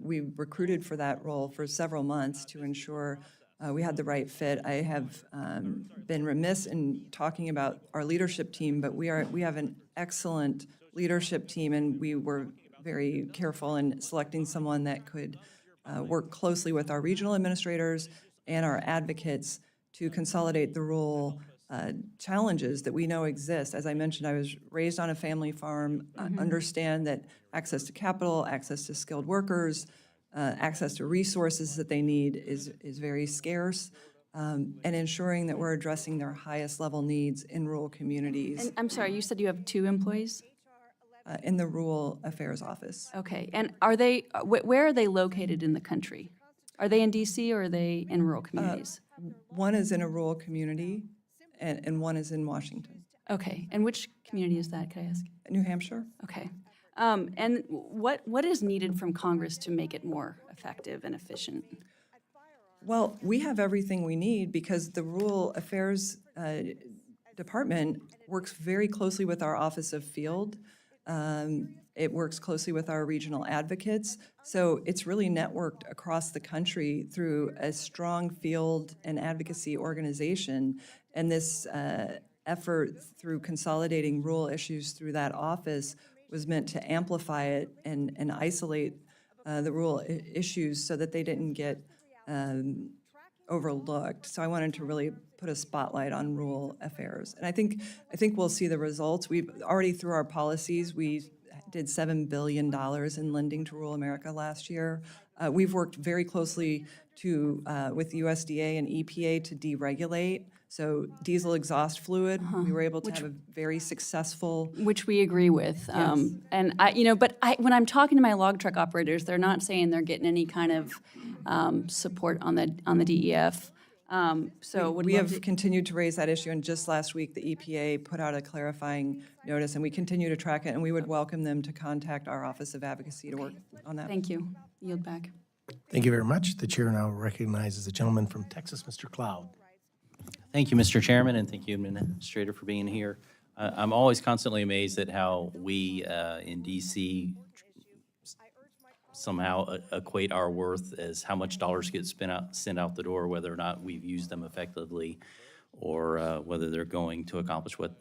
we recruited for that role for several months to ensure we had the right fit. I have been remiss in talking about our leadership team, but we have an excellent leadership team, and we were very careful in selecting someone that could work closely with our regional administrators and our advocates to consolidate the rural challenges that we know exist. As I mentioned, I was raised on a family farm, understand that access to capital, access to skilled workers, access to resources that they need is very scarce, and ensuring that we're addressing their highest level needs in rural communities. And I'm sorry, you said you have 2 employees? In the Rural Affairs Office. Okay, and are they, where are they located in the country? Are they in DC or are they in rural communities? One is in a rural community, and one is in Washington. Okay, and which community is that, could I ask? New Hampshire? Okay. And what is needed from Congress to make it more effective and efficient? Well, we have everything we need because the Rural Affairs Department works very closely with our Office of Field. It works closely with our regional advocates. So it's really networked across the country through a strong field and advocacy organization. And this effort through consolidating rural issues through that office was meant to amplify it and isolate the rural issues so that they didn't get overlooked. So I wanted to really put a spotlight on rural affairs. And I think we'll see the results. We've already, through our policies, we did $7 billion in lending to rural America last year. We've worked very closely with USDA and EPA to deregulate. So diesel exhaust fluid, we were able to have a very successful. Which we agree with. And when I'm talking to my log truck operators, they're not saying they're getting any kind of support on the DEF. So We have continued to raise that issue, and just last week, the EPA put out a clarifying notice, and we continue to track it, and we would welcome them to contact our Office of Advocacy to work on that. Thank you. Yield back. Thank you very much. The chair now recognizes the gentleman from Texas, Mr. Cloud. Thank you, Mr. Chairman, and thank you, Administrator, for being here. I'm always constantly amazed at how we in D.C. somehow equate our worth as how much dollars get sent out the door, whether or not we've used them effectively, or whether they're going to accomplish what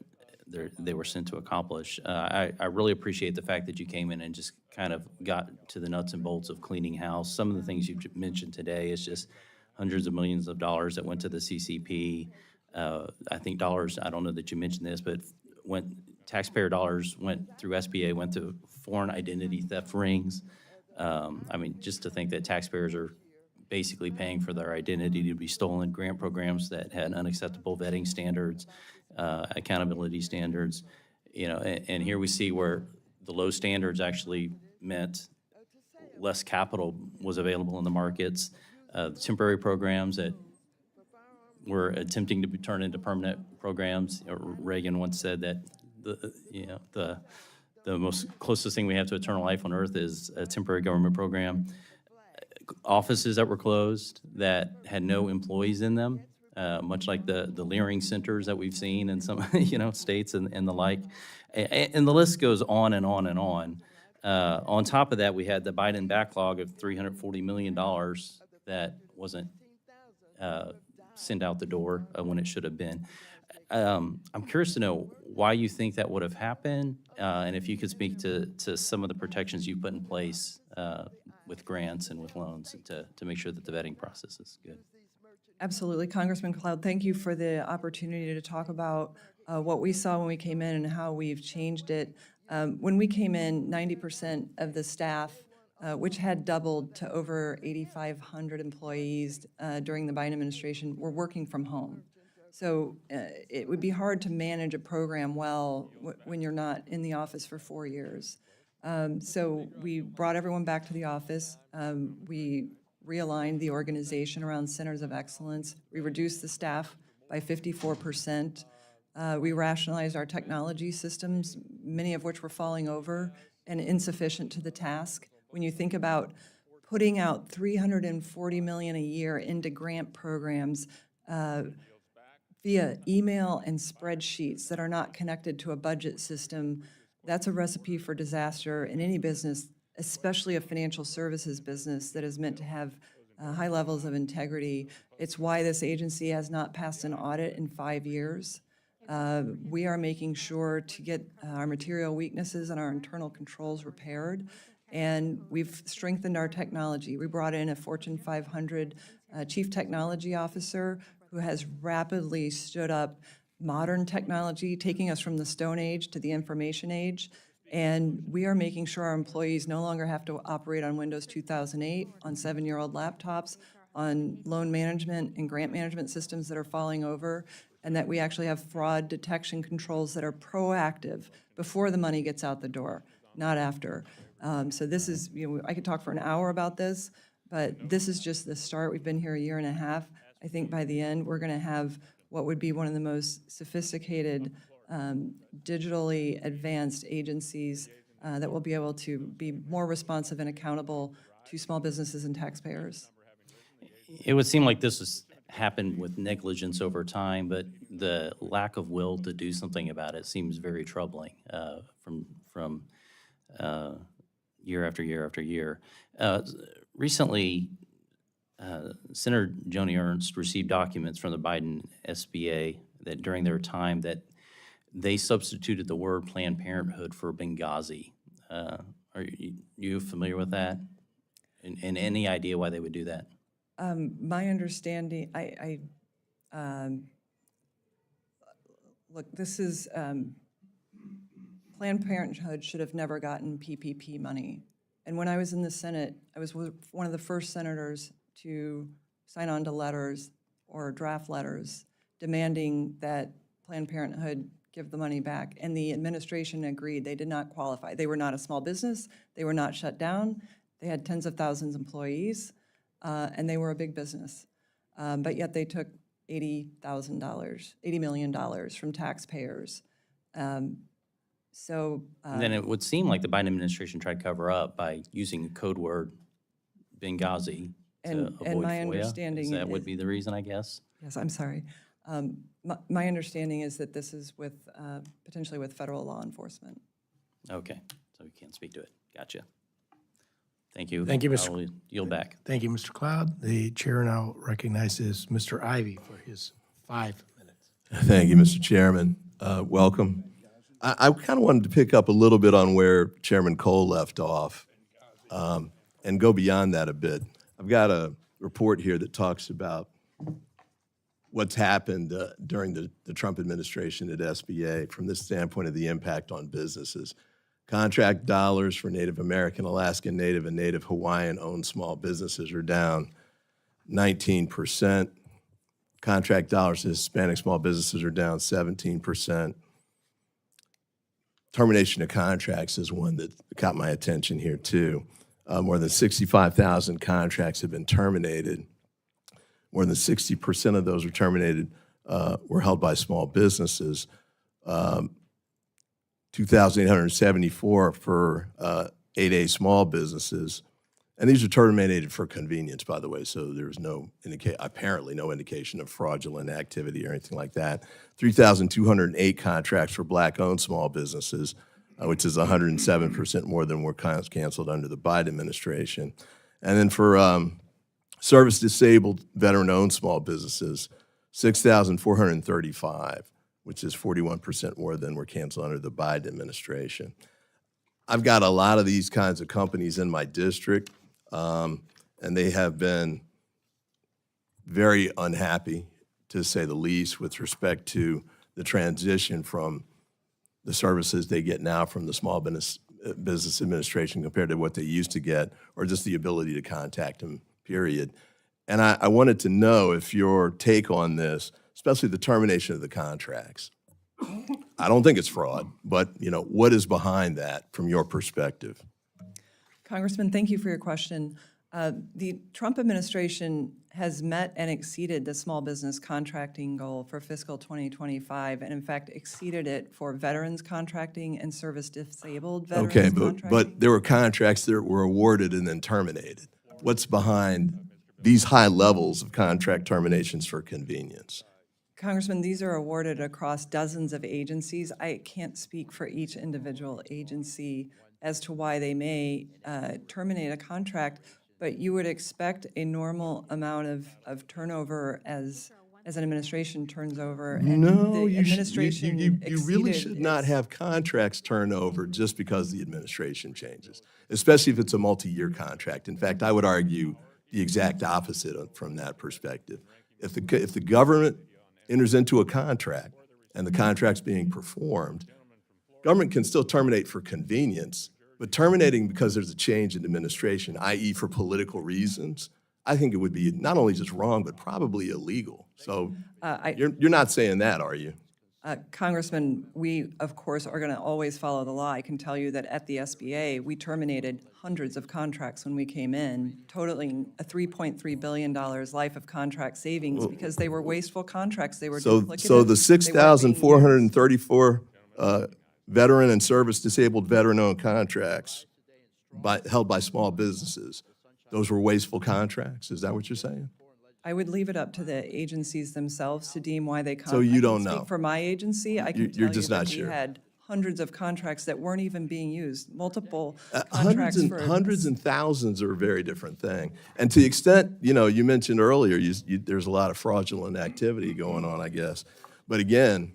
they were sent to accomplish. I really appreciate the fact that you came in and just kind of got to the nuts and bolts of cleaning house. Some of the things you've mentioned today is just hundreds of millions of dollars that went to the CCP. I think dollars, I don't know that you mentioned this, but taxpayer dollars went through SBA, went to foreign identity theft rings. I mean, just to think that taxpayers are basically paying for their identity to be stolen, grant programs that had unacceptable vetting standards, accountability standards, and here we see where the low standards actually meant less capital was available in the markets. Temporary programs that were attempting to be turned into permanent programs. Reagan once said that the most closest thing we have to eternal life on earth is a temporary government program. Offices that were closed that had no employees in them, much like the Leering centers that we've seen in some states and the like. And the list goes on and on and on. On top of that, we had the Biden backlog of $340 million that wasn't sent out the door when it should have been. I'm curious to know why you think that would have happened, and if you could speak to some of the protections you put in place with grants and with loans to make sure that the vetting process is good. Absolutely. Congressman Cloud, thank you for the opportunity to talk about what we saw when we came in and how we've changed it. When we came in, 90% of the staff, which had doubled to over 8,500 employees during the Biden administration, were working from home. So it would be hard to manage a program well when you're not in the office for 4 years. So we brought everyone back to the office. We realigned the organization around centers of excellence. We reduced the staff by 54%. We rationalized our technology systems, many of which were falling over and insufficient to the task. When you think about putting out $340 million a year into grant programs via email and spreadsheets that are not connected to a budget system, that's a recipe for disaster in any business, especially a financial services business that is meant to have high levels of integrity. It's why this agency has not passed an audit in 5 years. We are making sure to get our material weaknesses and our internal controls repaired, and we've strengthened our technology. We brought in a Fortune 500 chief technology officer who has rapidly stood up modern technology, taking us from the Stone Age to the information age. And we are making sure our employees no longer have to operate on Windows 2008, on 7-year-old laptops, on loan management and grant management systems that are falling over, and that we actually have fraud detection controls that are proactive before the money gets out the door, not after. So this is, I could talk for an hour about this, but this is just the start. We've been here a year and a half. I think by the end, we're going to have what would be one of the most sophisticated, digitally advanced agencies that will be able to be more responsive and accountable to small businesses and taxpayers. It would seem like this has happened with negligence over time, but the lack of will to do something about it seems very troubling from year after year after year. Recently, Senator Joni Ernst received documents from the Biden SBA that during their time that they substituted the word Planned Parenthood for Benghazi. Are you familiar with that? And any idea why they would do that? My understanding, look, this is, Planned Parenthood should have never gotten PPP money. And when I was in the Senate, I was one of the first senators to sign on to letters or draft letters demanding that Planned Parenthood give the money back. And the administration agreed they did not qualify. They were not a small business. They were not shut down. They had tens of thousands of employees, and they were a big business. But yet they took $80 million from taxpayers. Then it would seem like the Biden administration tried to cover up by using the code word Benghazi to avoid and my FOIA. understanding That would be the reason, I guess. Yes, I'm sorry. My understanding is that this is with, potentially with federal law enforcement. Okay, so we can't speak to it. Gotcha. Thank you. Thank you, Mr. I will yield back. Thank you, Mr. Cloud. The chair now recognizes Mr. Ivy for his 5 minutes. Thank you, Mr. Chairman. Welcome. I kind of wanted to pick up a little bit on where Chairman Cole left off and go beyond that a bit. I've got a report here that talks about what's happened during the Trump administration at SBA from the standpoint of the impact on businesses. Contract dollars for Native American, Alaskan Native, and Native Hawaiian-owned small businesses are down 19%. Contract dollars to Hispanic small businesses are down 17%. termination of contracts is one that caught my attention here too. More than 65,000 contracts have been terminated. More than 60% of those were terminated, were held by small businesses. 2,874 for 8A small businesses. And these are terminated for convenience, by the way, so there's apparently no indication of fraudulent activity or anything like that. 3,208 contracts for Black-owned small businesses, which is 107% more than were canceled under the Biden administration. And then for service-disabled, veteran-owned small businesses, 6,435, which is 41% more than were canceled under the Biden administration. I've got a lot of these kinds of companies in my district, and they have been very unhappy, to say the least, with respect to the transition from the services they get now from the Small Business Administration compared to what they used to get, or just the ability to contact them, period. And I wanted to know if your take on this, especially the termination of the contracts. I don't think it's fraud, but what is behind that from your perspective? Congressman, thank you for your question. The Trump administration has met and exceeded the small business contracting goal for fiscal 2025, and in fact exceeded it for veterans contracting and service-disabled veterans contracting. But there were contracts that were awarded and then terminated. What's behind these high levels of contract terminations for convenience? Congressman, these are awarded across dozens of agencies. I can't speak for each individual agency as to why they may terminate a contract, but you would expect a normal amount of turnover as an administration turns over. And No, the you administration really should not have contracts turn over just because the administration changes, especially if it's a multi-year contract. In fact, I would argue the exact opposite from that perspective. If the government enters into a contract and the contract's being performed, government can still terminate for convenience, but terminating because there's a change in administration, i.e. for political reasons, I think it would be not only just wrong, but probably illegal. So you're not saying that, are you? Congressman, we, of course, are going to always follow the law. I can tell you that at the SBA, we terminated hundreds of contracts when we came in, totaling a $3.3 billion life of contract savings because they were wasteful contracts. They were duplicative. So the They weren't being 6,434 veteran and service-disabled veteran-owned contracts held by small businesses, those were wasteful contracts? Is that what you're saying? I would leave it up to the agencies themselves to deem why they come. So you don't I can know? speak for my agency. I can You're tell you just that not we sure? had hundreds of contracts that weren't even being used, multiple contracts for. Hundreds and thousands are a very different thing. And to the extent, you mentioned earlier, there's a lot of fraudulent activity going on, I guess. But again,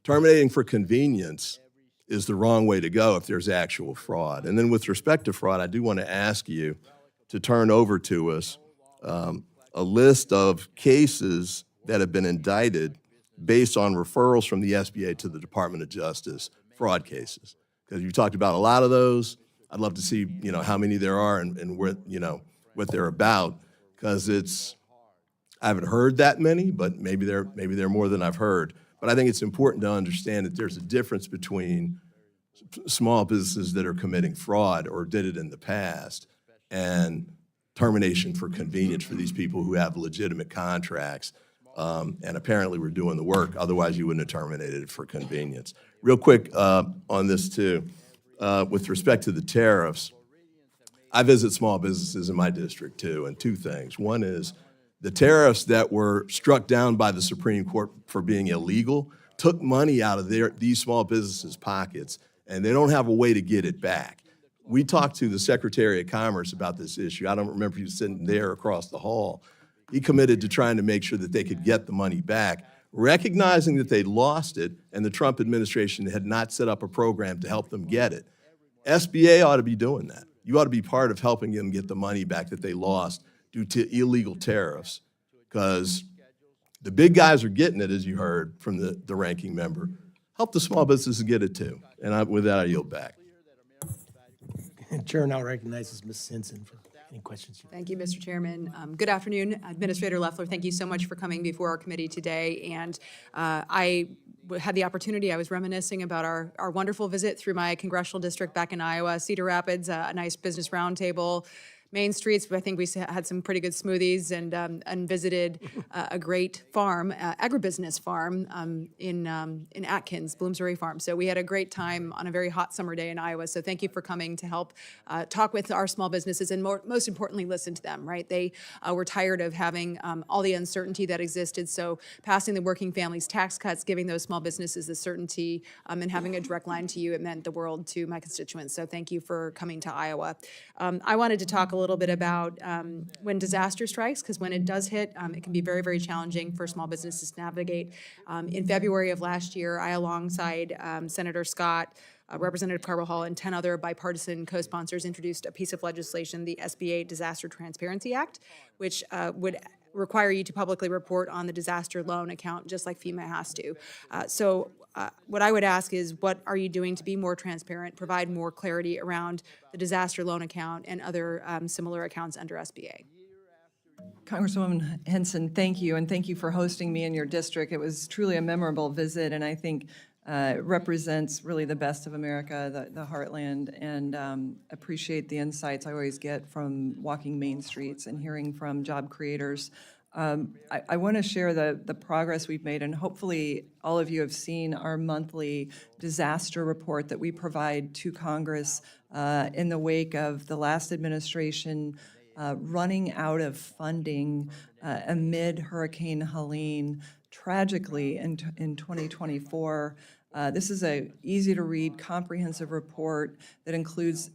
terminating for convenience is the wrong way to go if there's actual fraud. And then with respect to fraud, I do want to ask you to turn over to us a list of cases that have been indicted based on referrals from the SBA to the Department of Justice, fraud cases. Because you talked about a lot of those. I'd love to see, how many there are and where, what they're about. Because I haven't heard that many, but maybe they're more than I've heard. But I think it's important to understand that there's a difference between small businesses that are committing fraud or did it in the past and termination for convenience for these people who have legitimate contracts and apparently were doing the work. Otherwise, you wouldn't have terminated it for convenience. Real quick on this too, with respect to the tariffs, I visit small businesses in my district too, and two things. One is the tariffs that were struck down by the Supreme Court for being illegal took money out of these small businesses' pockets, and they don't have a way to get it back. We talked to the Secretary of Commerce about this issue. I don't remember if he was sitting there across the hall. He committed to trying to make sure that they could get the money back, recognizing that they'd lost it and the Trump administration had not set up a program to help them get it. SBA ought to be doing that. You ought to be part of helping them get the money back that they lost due to illegal tariffs, because the big guys are getting it, as you heard from the ranking member. Help the small businesses get it too. And with that, I yield back. Chair now recognizes Ms. Simpson for any questions. Thank you, Mr. Chairman. Good afternoon, Administrator Loeffler. Thank you so much for coming before our committee today. And I had the opportunity, I was reminiscing about our wonderful visit through my congressional district back in Iowa, Cedar Rapids, a nice business roundtable. Main streets, I think we had some pretty good smoothies and visited a great farm, agribusiness farm in Atkins, Bloomsbury Farm. So we had a great time on a very hot summer day in Iowa. So thank you for coming to help talk with our small businesses and most importantly, listen to them, right? They were tired of having all the uncertainty that existed. So passing the working families tax cuts, giving those small businesses the certainty and having a direct line to you, it meant the world to my constituents. So thank you for coming to Iowa. I wanted to talk a little bit about when disaster strikes, because when it does hit, it can be very, very challenging for small businesses to navigate. In February of last year, I, alongside Senator Scott, Representative Carbajal, and 10 other bipartisan co-sponsors, introduced a piece of legislation, the SBA Disaster Transparency Act, which would require you to publicly report on the disaster loan account, just like FEMA has to. What I would ask is, what are you doing to be more transparent, provide more clarity around the disaster loan account and other similar accounts under SBA? Congresswoman Henson, thank you, and thank you for hosting me in your district. It was truly a memorable visit, and I think it represents really the best of America, the heartland, and appreciate the insights I always get from walking main streets and hearing from job creators. I want to share the progress we've made, and hopefully all of you have seen our monthly disaster report that we provide to Congress in the wake of the last administration running out of funding amid Hurricane Helene, tragically in 2024. This is a easy-to-read, comprehensive report that includes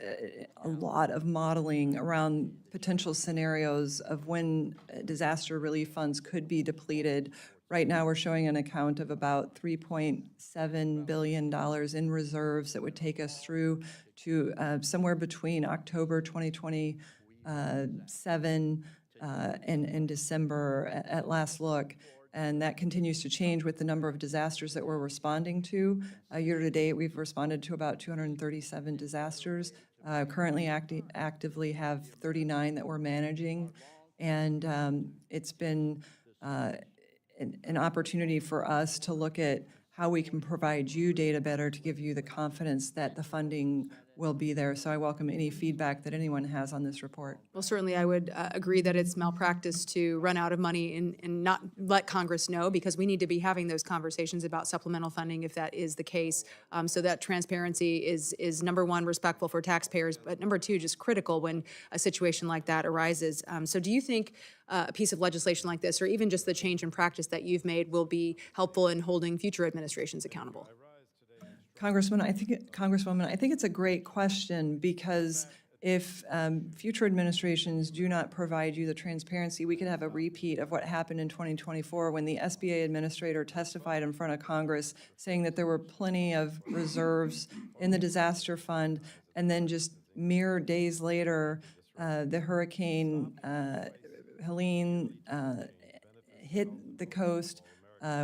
a lot of modeling around potential scenarios of when disaster relief funds could be depleted. Right now, we're showing an account of about $3.7 billion in reserves that would take us through to somewhere between October 2027 and December at last look. And that continues to change with the number of disasters that we're responding to. Year to date, we've responded to about 237 disasters. Currently actively have 39 that we're managing. And it's been an opportunity for us to look at how we can provide you data better to give you the confidence that the funding will be there. So I welcome any feedback that anyone has on this report. Well, certainly I would agree that it's malpractice to run out of money and not let Congress know, because we need to be having those conversations about supplemental funding if that is the case. So that transparency is number one, respectful for taxpayers, but number two, just critical when a situation like that arises. So do you think a piece of legislation like this, or even just the change in practice that you've made, will be helpful in holding future administrations accountable? Congresswoman, I think it's a great question, because if future administrations do not provide you the transparency, we could have a repeat of what happened in 2024 when the SBA Administrator testified in front of Congress saying that there were plenty of reserves in the disaster fund, and then just mere days later, the Hurricane Helene hit the coast,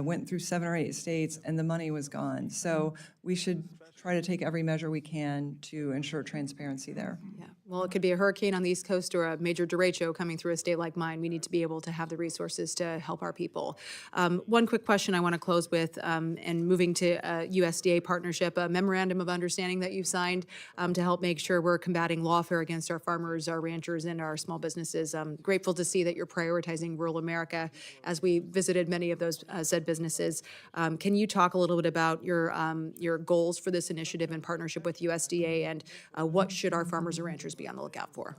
went through 7 or 8 states, and the money was gone. So we should try to take every measure we can to ensure transparency there. Yeah. Well, it could be a hurricane on the East Coast or a major derecho coming through a state like mine. We need to be able to have the resources to help our people. One quick question I want to close with, and moving to USDA partnership, a memorandum of understanding that you've signed to help make sure we're combating lawfare against our farmers, our ranchers, and our small businesses. I'm grateful to see that you're prioritizing rural America as we visited many of those said businesses. Can you talk a little bit about your goals for this initiative in partnership with USDA, and what should our farmers and ranchers be on the lookout for?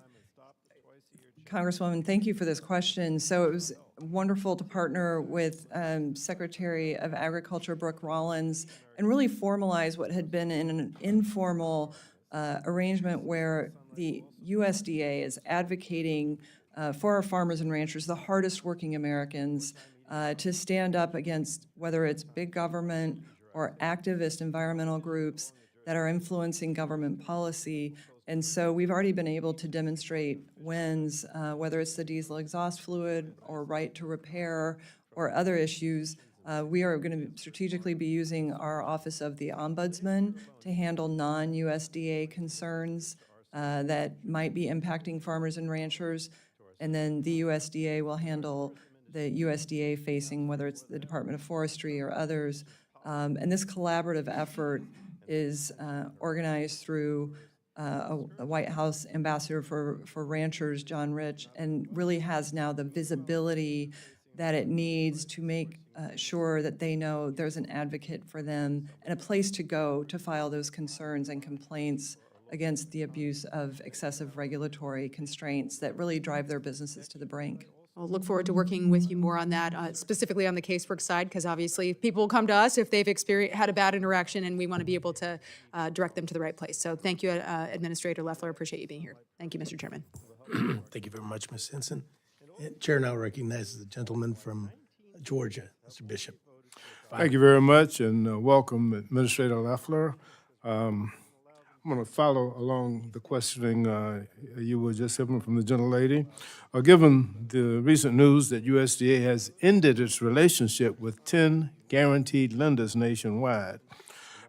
Congresswoman, thank you for this question. So it was wonderful to partner with Secretary of Agriculture Brooke Rollins and really formalize what had been in an informal arrangement where the USDA is advocating for our farmers and ranchers, the hardest working Americans, to stand up against whether it's big government or activist environmental groups that are influencing government policy. And so we've already been able to demonstrate wins, whether it's the diesel exhaust fluid or right to repair or other issues. We are going to strategically be using our Office of the Ombudsman to handle non-USDA concerns that might be impacting farmers and ranchers. And then the USDA will handle the USDA facing, whether it's the Department of Forestry or others. And this collaborative effort is organized through a White House ambassador for ranchers, John Rich, and really has now the visibility that it needs to make sure that they know there's an advocate for them and a place to go to file those concerns and complaints against the abuse of excessive regulatory constraints that really drive their businesses to the brink. I'll look forward to working with you more on that, specifically on the casework side, because obviously people will come to us if they've had a bad interaction, and we want to be able to direct them to the right place. So thank you, Administrator Loeffler. Appreciate you being here. Thank you, Mr. Chairman. Thank you very much, Ms. Henson. And Chair now recognizes the gentleman from Georgia, Mr. Bishop. Thank you very much, and welcome, Administrator Loeffler. I'm going to follow along the questioning you were just hearing from the gentlelady. Given the recent news that USDA has ended its relationship with 10 guaranteed lenders nationwide,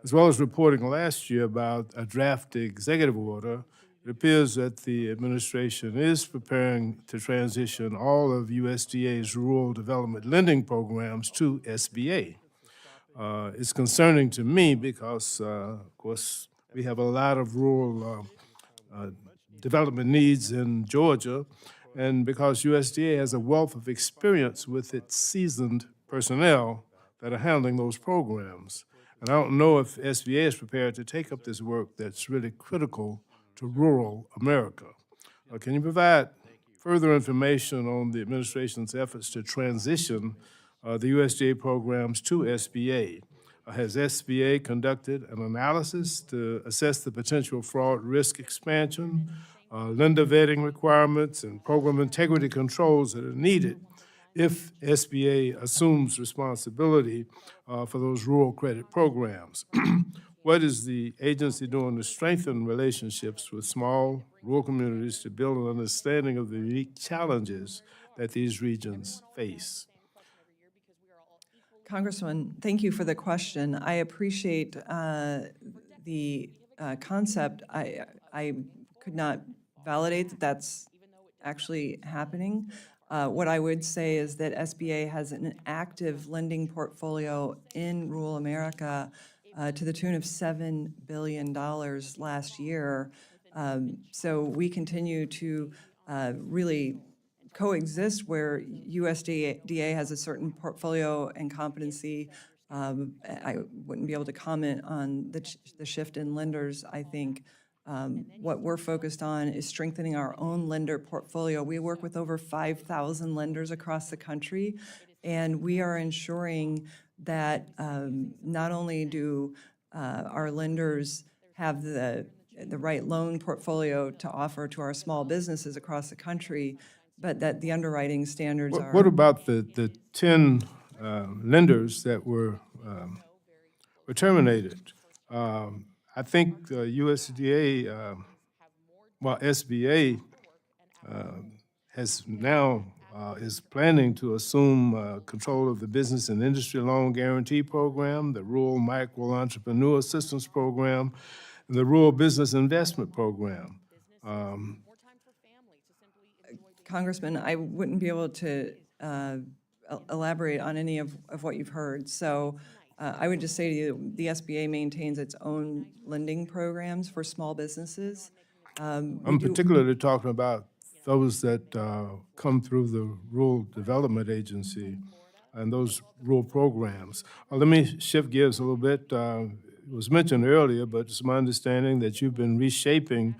as well as reporting last year about a draft executive order, it appears that the administration is preparing to transition all of USDA's rural development lending programs to SBA. It's concerning to me because, of course, we have a lot of rural development needs in Georgia, and because USDA has a wealth of experience with its seasoned personnel that are handling those programs. And I don't know if SBA is prepared to take up this work that's really critical to rural America. Can you provide further information on the administration's efforts to transition the USDA programs to SBA? Has SBA conducted an analysis to assess the potential fraud risk expansion, lender vetting requirements, and program integrity controls that are needed if SBA assumes responsibility for those rural credit programs? What is the agency doing to strengthen relationships with small rural communities to build an understanding of the unique challenges that these regions face? Congressman, thank you for the question. I appreciate the concept. I could not validate that that's actually happening. What I would say is that SBA has an active lending portfolio in rural America to the tune of $7 billion last year. So we continue to really coexist where USDA has a certain portfolio and competency. I wouldn't be able to comment on the shift in lenders. I think what we're focused on is strengthening our own lender portfolio. We work with over 5,000 lenders across the country, and we are ensuring that not only do our lenders have the right loan portfolio to offer to our small businesses across the country, but that the underwriting standards are... What about the 10 lenders that were terminated? I think USDA, SBA has now is planning to assume control of the Business and Industry Loan Guarantee Program, the Rural Micro Entrepreneur Assistance Program, and the Rural Business Investment Program. Congressman, I wouldn't be able to elaborate on any of what you've heard. So I would just say to you, the SBA maintains its own lending programs for small businesses. I'm particularly talking about those that come through the Rural Development Agency and those rural programs. Let me shift gears a little bit. It was mentioned earlier, but it's my understanding that you've been reshaping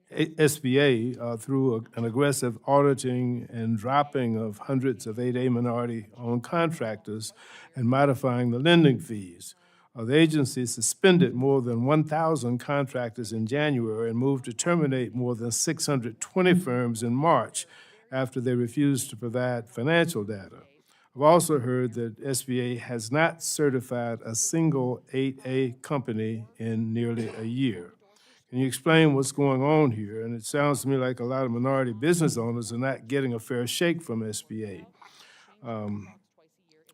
SBA through an aggressive auditing and dropping of hundreds of 8A minority-owned contractors and modifying the lending fees. The agency suspended more than 1,000 contractors in January and moved to terminate more than 620 firms in March after they refused to provide financial data. I've also heard that SBA has not certified a single 8A company in nearly a year. Can you explain what's going on here? And it sounds to me like a lot of minority business owners are not getting a fair shake from SBA.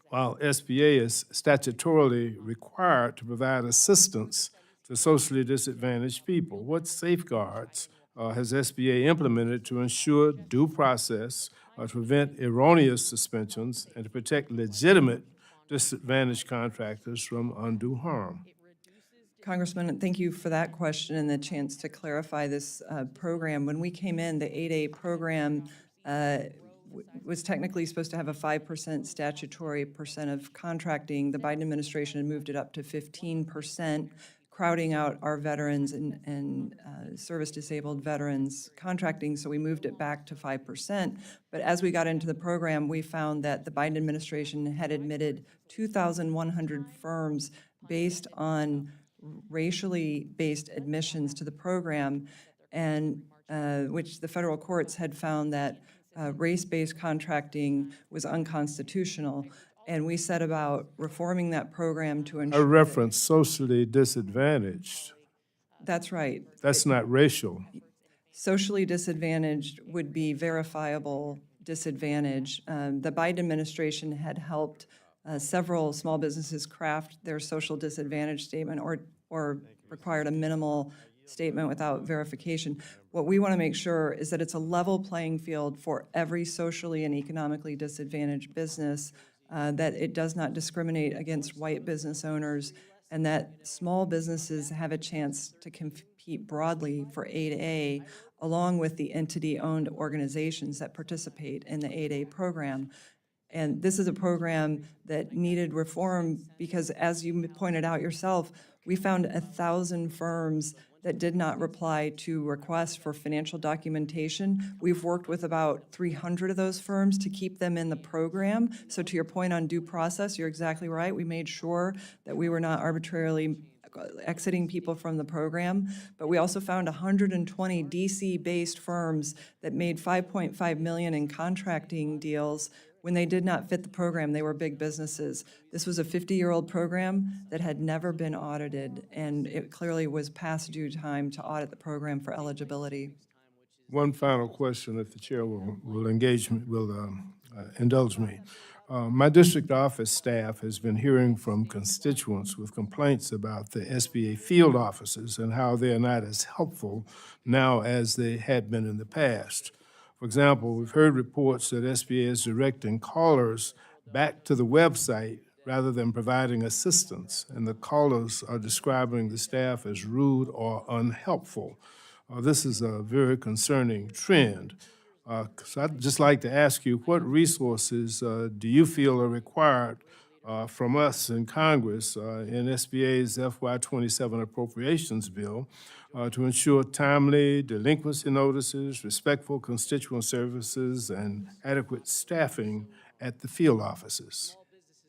While SBA is statutorily required to provide assistance to socially disadvantaged people, what safeguards has SBA implemented to ensure due process, to prevent erroneous suspensions, and to protect legitimate disadvantaged contractors from undue harm? Congressman, thank you for that question and the chance to clarify this program. When we came in, the 8A program was technically supposed to have a 5% statutory percent of contracting. The Biden administration had moved it up to 15%, crowding out our veterans and service-disabled veterans contracting, so we moved it back to 5%. But as we got into the program, we found that the Biden administration had admitted 2,100 firms based on racially based admissions to the program, and which the federal courts had found that race-based contracting was unconstitutional. And we set about reforming that program to I ensure. reference socially disadvantaged. That's right. That's not racial. Socially disadvantaged would be verifiable disadvantage. The Biden administration had helped several small businesses craft their social disadvantage statement or required a minimal statement without verification. What we want to make sure is that it's a level playing field for every socially and economically disadvantaged business, that it does not discriminate against white business owners, and that small businesses have a chance to compete broadly for 8A, along with the entity-owned organizations that participate in the 8A program. And this is a program that needed reform because, as you pointed out yourself, we found 1,000 firms that did not reply to requests for financial documentation. We've worked with about 300 of those firms to keep them in the program. So to your point on due process, you're exactly right. We made sure that we were not arbitrarily exiting people from the program, but we also found 120 DC-based firms that made $5.5 million in contracting deals when they did not fit the program. They were big businesses. This was a 50-year-old program that had never been audited, and it clearly was past due time to audit the program for eligibility. One final question, if the chair will engage me, will indulge me. My district office staff has been hearing from constituents with complaints about the SBA field offices and how they are not as helpful now as they had been in the past. For example, we've heard reports that SBA is directing callers back to the website rather than providing assistance, and the callers are describing the staff as rude or unhelpful. This is a very concerning trend. So I'd just like to ask you, what resources do you feel are required from us in Congress in SBA's FY27 Appropriations Bill to ensure timely delinquency notices, respectful constituent services, and adequate staffing at the field offices?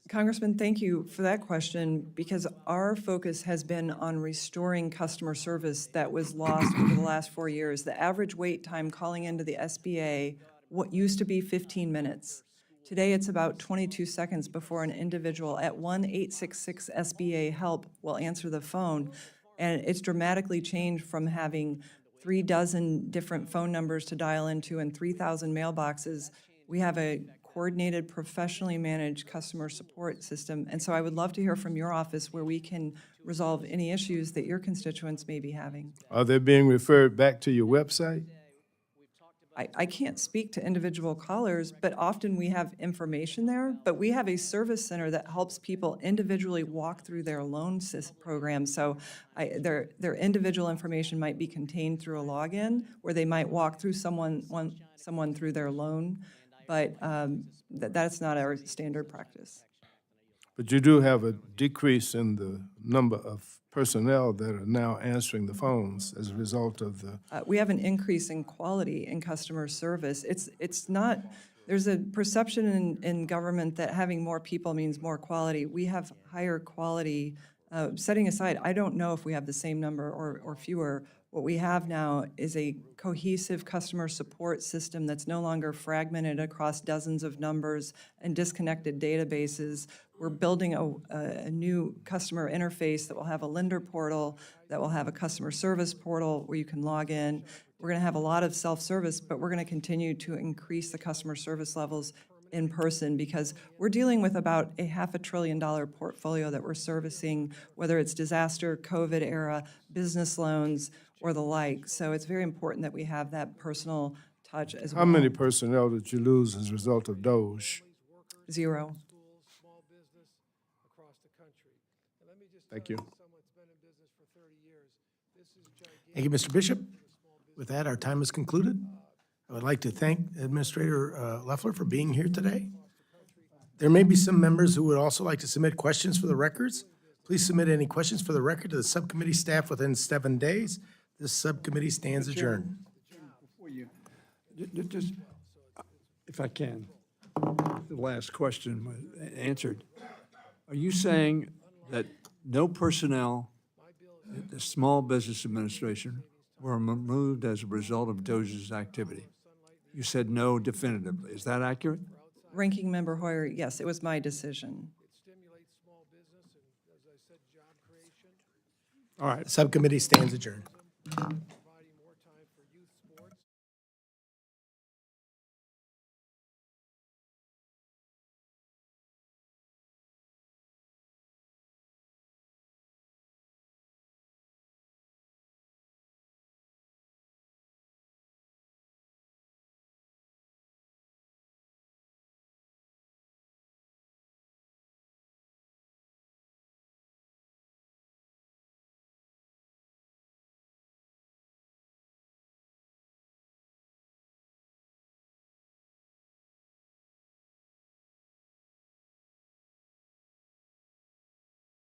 Congressman, thank you for that question, because our focus has been on restoring customer service that was lost over the last 4 years. The average wait time calling into the SBA, what used to be 15 minutes. Today, it's about 22 seconds before an individual at 1-866-SBA-HELP will answer the phone. And it's dramatically changed from having 3 dozen different phone numbers to dial into and 3,000 mailboxes. We have a coordinated, professionally managed customer support system. And so I would love to hear from your office where we can resolve any issues that your constituents may be having. Are they being referred back to your website? I can't speak to individual callers, but often we have information there. But we have a service center that helps people individually walk through their loan program. So their individual information might be contained through a login, where they might walk through someone through their loan, but that's not our standard practice. But you do have a decrease in the number of personnel that are now answering the phones as a result of the... We have an increase in quality in customer service. It's not, there's a perception in government that having more people means more quality. We have higher quality. Setting aside, I don't know if we have the same number or fewer. What we have now is a cohesive customer support system that's no longer fragmented across dozens of numbers and disconnected databases. We're building a new customer interface that will have a lender portal, that will have a customer service portal where you can log in. We're going to have a lot of self-service, but we're going to continue to increase the customer service levels in person, because we're dealing with about a $500 billion portfolio that we're servicing, whether it's disaster, COVID era, business loans, or the like. So it's very important that we have that personal touch as well. How many personnel did you lose as a result of DOGE? 0. Thank you. Thank you, Mr. Bishop. With that, our time is concluded. I would like to thank Administrator Loeffler for being here today. There may be some members who would also like to submit questions for the records. Please submit any questions for the record to the subcommittee staff within 7 days. This subcommittee stands adjourned. Before you, just, if I can, the last question was answered. Are you saying that no personnel at the Small Business Administration were removed as a result of DOJ's activity? You said no definitively. Is that accurate? Ranking Member Hoyer, yes, it was my decision. All right. Subcommittee stands adjourned.